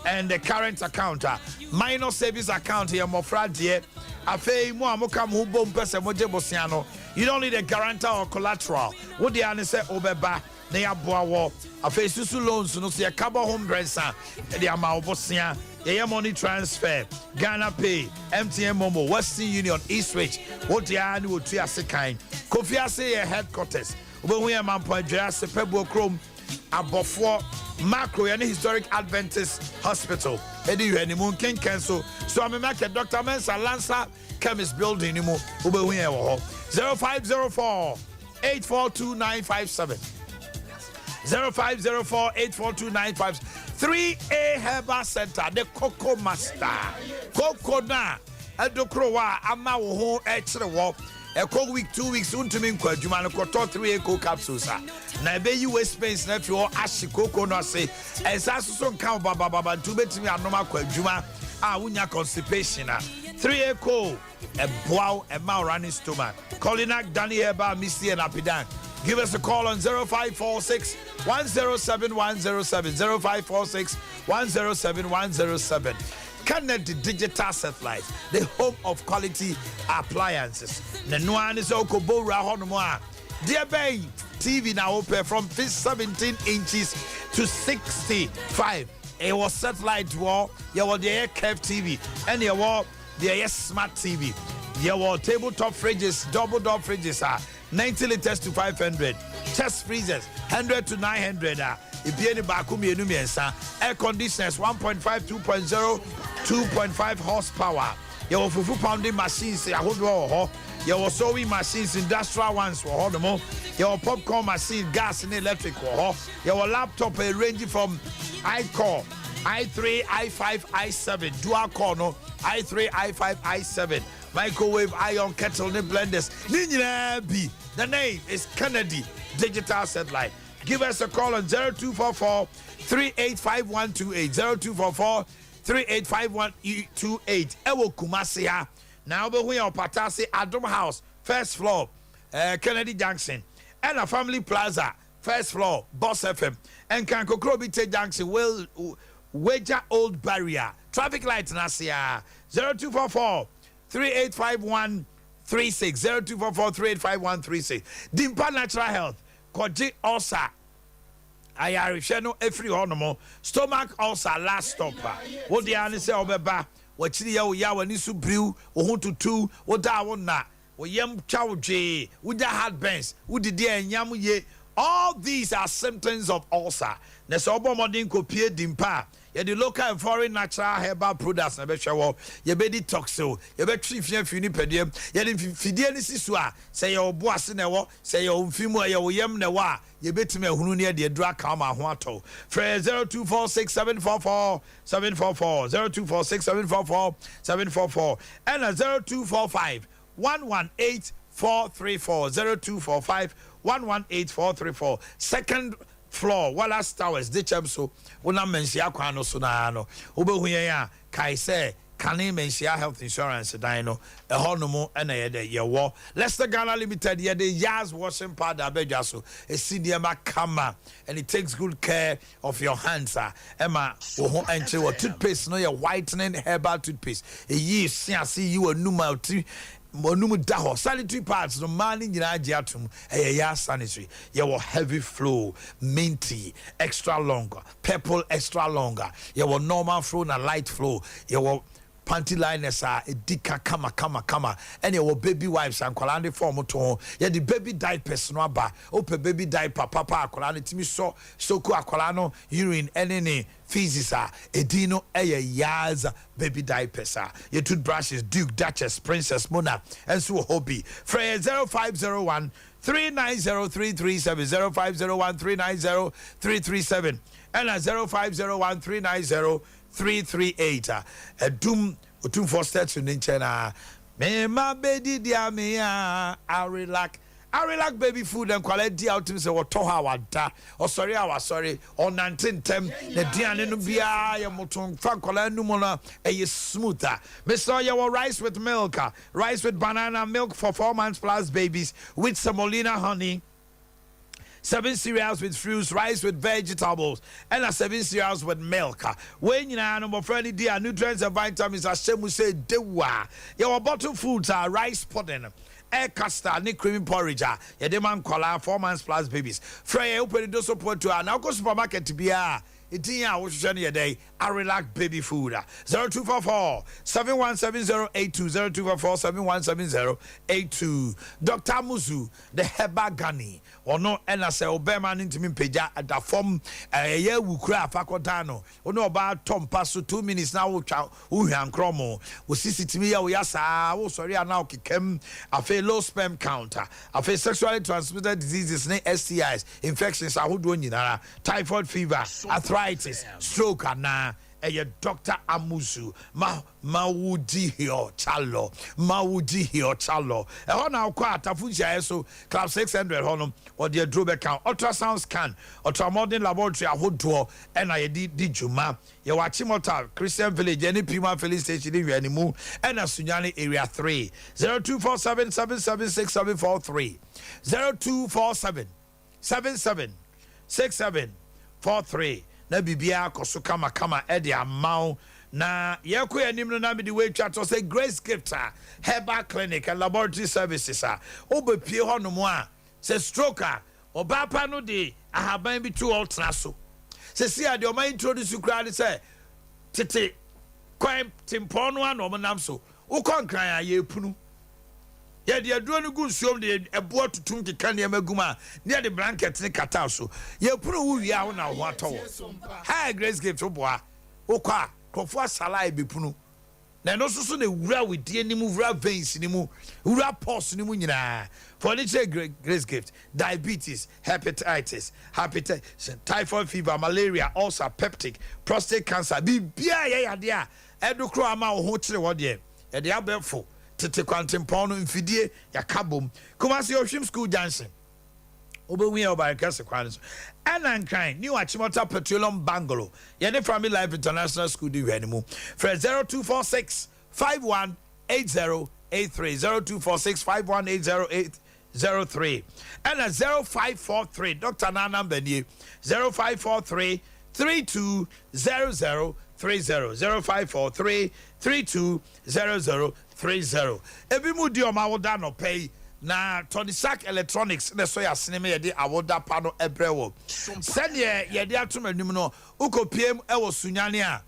Speaker 2: and the current account, minor savings account here, more fragile. Afei mo amokam hu bom pese moje bosiano. You don't need a guarantor or collateral. What the ane say obeba na ya boa wo. Afei susu loans no se kabo home renta e de ama obosia. Ye money transfer, Ghana Pay, MTN Momo, Western Union, Eastwich. What the ane wo tu ase kan. Kofi ase ye headquarters. Obo hu man point dra se pebo krom abofo macro and historic Adventist Hospital. Eddie you any moon can cancel. So I'm a market Dr. Mensa Lancer Chemist Building anymore. 0504 842957. 0504 842957. 3A Herbal Center, the Coco Master. Coco na Edokrowa ama wo ho extra wo. A week, 2 weeks, soon to me, Jumano Koto 3 eco capsules. Na be US space na fi o ashikoko no say as aso kan baba to betimi anoma kwadwuma a wunya constipation 3 eco a bow a mouth running stomach. Colinac Daniel Ba Misty and Apidan. Give us a call on 0546 107 107 0546 107 107. Kennedy Digital Satellite, the home of quality appliances. Nenuan is Okobora Honomoa. Dear Bay TV now open from 17 inches to 65. It was satellite wall, you were the air curved TV, and you were the air smart TV. You were tabletop fridges, double door fridges, 90 liters to 500. Chest freezers, 100 to 900. If you air conditioners 1.5, 2.0, 2.5 horsepower. Your fufu pounding machines, your sewing machines, industrial ones, your popcorn machine, gas and electric, your laptop ranging from iCore, i3, i5, i7, dual core, no, i3, i5, i7, microwave, iron kettle, blenders. The name is Kennedy Digital Satellite. Give us a call on 0244 385128. 0244 385128. Ewo Kumasia. Now we are Patasi Adom House, first floor, Kennedy Junction, and a Family Plaza, first floor, Boss FM, and Kankokrobi Junction, Wager Old Barrier, traffic light Nasia 0244 385136. 0244 385136. Dimpa Natural Health. Koji ulcer, ayarisheno every honomo, stomach ulcer last stopper. What the answer say obeba, what chili ya wani su brew, ohuntutu, what da wona, what yam chow jay, with the heartburns, with the dear yamu ye. All these are symptoms of ulcer. Nesobo modin kopie dimpa. Yeah, the local and foreign natural herbal products na be show ye be detoxo ye be trifia fini pediem ye de fidie ni sisua say your boase na wo say your fimu ye wo yem na wa ye betime hunu ne de dra ka ma ho ato fra 0246744744 0246744744 and 0245 118434 0245 118434 second floor Wallace Towers Ditcham so una mensia kwano so na no obehu yen a kai say kane mensia health insurance dino e honomo na ye de ye wo Leicester Ghana Limited ye de Yaz washing powder abedwa so e sidiema kama and it takes good care of your hands ema wo ho enche wo toothpaste no ye whitening herbal toothpaste e yi see you anuma Monum daho sanitary parts no man nyina age atum ya sanitary ye wo heavy flow minty extra longer purple extra longer ye wo normal flow na light flow ye wo panty liners edika kama and ye wo baby wipes and kwalande form to ye the baby diapers no aba ope baby diaper papa akwalande timi so ku akwalano urine enene feces edino Yaz baby diapers your toothbrushes Duke, Duchess, Princess, Mona and so hobby Freya 0501 390-337 0501 390-337 and 0501 390-338 doom for steps in China Me ma bedi dia me I relax baby food and quality out to say what toha wada or sorry I was sorry or 19 tem the diane no bia ya moton fa kwala no mona e smoother. Mr. Your rice with milk, rice with banana milk for 4 months plus babies with semolina honey. 7 cereals with fruits, rice with vegetables, and 7 cereals with milk. When you know, no friendly dear nutrients and vitamins, as Shemu say, dewa. Your bottle foods are rice pudding, air custard, ni creamy porridge. Your demand kola 4 months plus babies. Freya open the support to an alcohol supermarket to be a. Itia was your day. I relax baby food. 0244 717082 0244 717082. Dr. Muzu, the Hebagani. Or no, and I say, Obama into me peja at the form a year who cry Fakotano. Or no about Tom Passo 2 minutes now, Uhan Cromo. We see to me, oh, yes, oh, sorry, I now kick a fair low sperm counter. A fair sexually transmitted diseases, STIs, infections, I would do typhoid fever, arthritis, stroke, and Dr. Amuzu, Mawudi Hio Chalo, and now quite a fuja so club 600 honum or the Drube count, ultrasound scan, ultramodern laboratory, a hood door, and I did Juma. You watch Chimota, Christian Village, any Pima filling station in Yanimu, and a Sunyani area 3 0247 776 0247 776743. Na bibia koso kama edi amount na yeko anim no na be the way chat say Grace Gifter Herbal Clinic and Laboratory Services obepie hono a se stroker obapa no de ahaban bi to ultra so se sia de o man introduce kra say tete kwan timpon no an o nam so ukon kran aye punu ye de aduro no gu nsuom de ebo tutum keka ne maguma ne de blanket ne kata so ye punu wu wi a na ho atọ ha Grace Gift oboa okwa kofo asala e be punu na no so na wura wedi ni mu wura veins ni mu wura pulse ni mu nyina for the Grace Gift diabetes hepatitis typhoid fever malaria ulcer peptic prostate cancer bibia ye yade a edukro ama wo ho kire wo de e de abefo tete kwantempo no mfidie yakabom Kumasi Oshim School Junction obewi oba kase kwan so and kind new Achimota Petroleum Bungalow yene Family Life International School di hwanimu for 0246 518083 0246 518083 and 0543 Dr. Nana Benie 0543 320030 0543 320030 ebi mu di o ma woda no pay na Tony Sack Electronics na so ya sinema ye de awoda pa no ebrewo sene ye de atom anum no ukopiem e wo sunyane a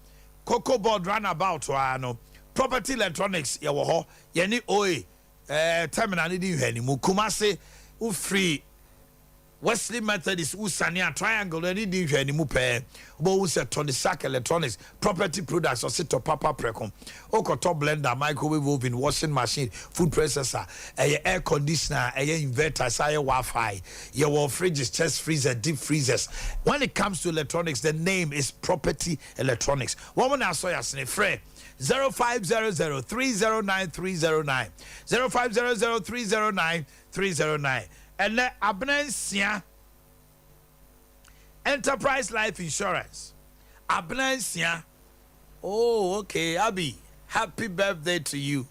Speaker 2: Coco Board runabout wa no Property Electronics ye wo ho ye ni oe terminal ni di hwani mu Kumase u free Wesley Methodist Usania Triangle any di hwani mu pe bo u se Tony Sack Electronics Property Products or sit to Papa Precom okoto blender microwave oven washing machine food processor air conditioner inverter say Wi-Fi your fridges chest freezer deep freezers. When it comes to electronics the name is Property Electronics. Woman aso ya sne free 0500 309 309 0500 309 309 and Abnancia Enterprise Life Insurance. Abnancia. Oh, okay, Abby. Happy birthday to you.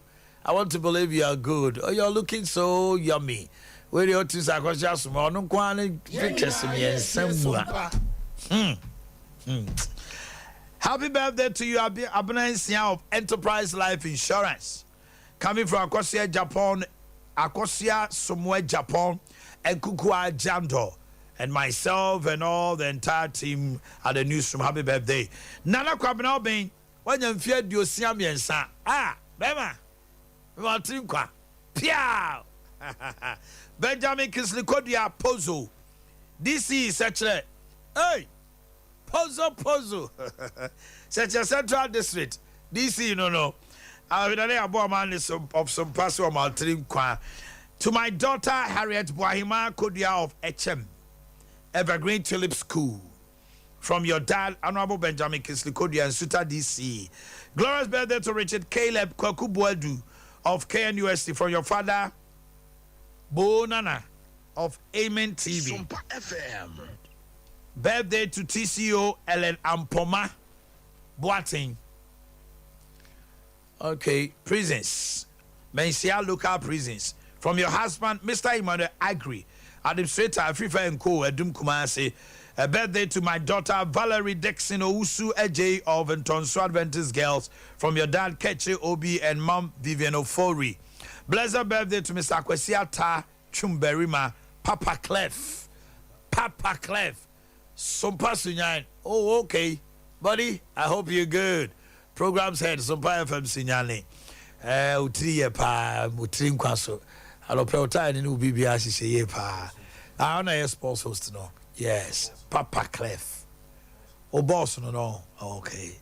Speaker 2: I want to believe you are good. Oh, you're looking so yummy. Where you to Sakosha small no kwane pictures me and somewhere. Happy birthday to you, Abnancia of Enterprise Life Insurance. Coming from Akosia, Japan, Akosia somewhere Japan. And Kukua Jando and myself and all the entire team at the newsroom. Happy birthday. Nana Kwabena Obin, when you fear you see me and sa. Bema. Martinkwa. Pia. Benjamin Kisley Kodia Pozo. DC is such a hey. Pozo. Such a central district. DC, no. I will have a man of some pastor Martinkwa. To my daughter Harriet Boahima Kodia of HM Evergreen Tulip School, from your dad Honorable Benjamin Kisley Kodia and Suta DC. Glorious birthday to Richard Caleb Kwaku Boadu of KNUST, from your father, Bonana of Amen TV.
Speaker 16: Sompa FM.
Speaker 2: Birthday to TCO Ellen Ampoma Boating. Okay, prisons. Mensia local prisons. From your husband, Mr. Emmanuel Agri, Administrator Afrifa and Co. Edum Kumasi. A birthday to my daughter Valerie Dixon Ousu Ej of Ntonso Adventist Girls. From your dad Keche Obi and mom Vivian Ofori. Blessed birthday to Mr. Kwesiata Chumberima, Papa Clef. Papa Clef. Sompa Sunyan. Oh, okay. Buddy, I hope you're good. Programs head, Sompa FM Sinyane. Utri pa, Mutrin Kwaso. Alo Pelta and New BBS is a pa. I honor your sports host no. Yes, Papa Clef. Oh, boss, no. Okay.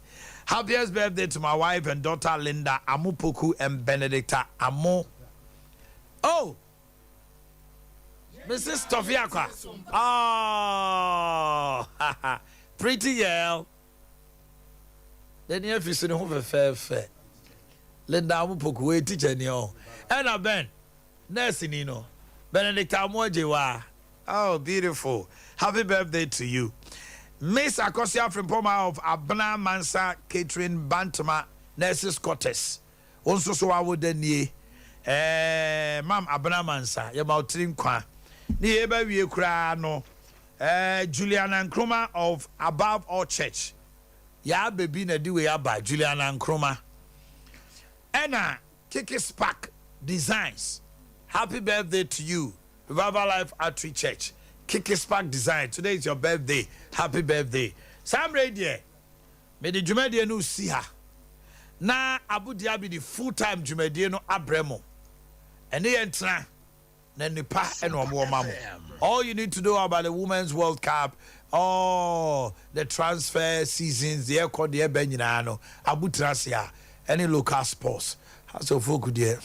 Speaker 2: Happiest birthday to my wife and daughter Linda Amupuku and Benedicta Amo. Oh, Mrs. Tofiakwa. Oh, pretty girl. Then you have to see the fair. Linda Amupuku, a teacher, and Ben, nursing, Benedicta Amojewa. Oh, beautiful. Happy birthday to you. Miss Akosia from Poma of Abna Mansa Catherine Bantama Nurses Cortes. Also, so I would then ye. Mam Abna Mansa, about Trinkwa. Near baby cry no. Juliana Nkrumah of Above All Church. Ya baby na do ya by Juliana Nkrumah. Anna Kiki Spark Designs. Happy birthday to you. Revival Life Artery Church. Kiki Spark Design. Today is your birthday. Happy birthday. Sam Radio. May the Jumedian no see her. Na Abu Dhabi the full-time Jumedian no abremo. And they enter. Then the pa and one more mama. All you need to know about the Women's World Cup. Oh, the transfer seasons. The air called the Benjinano. Abu Trasia. Any local sports. How's your folk there?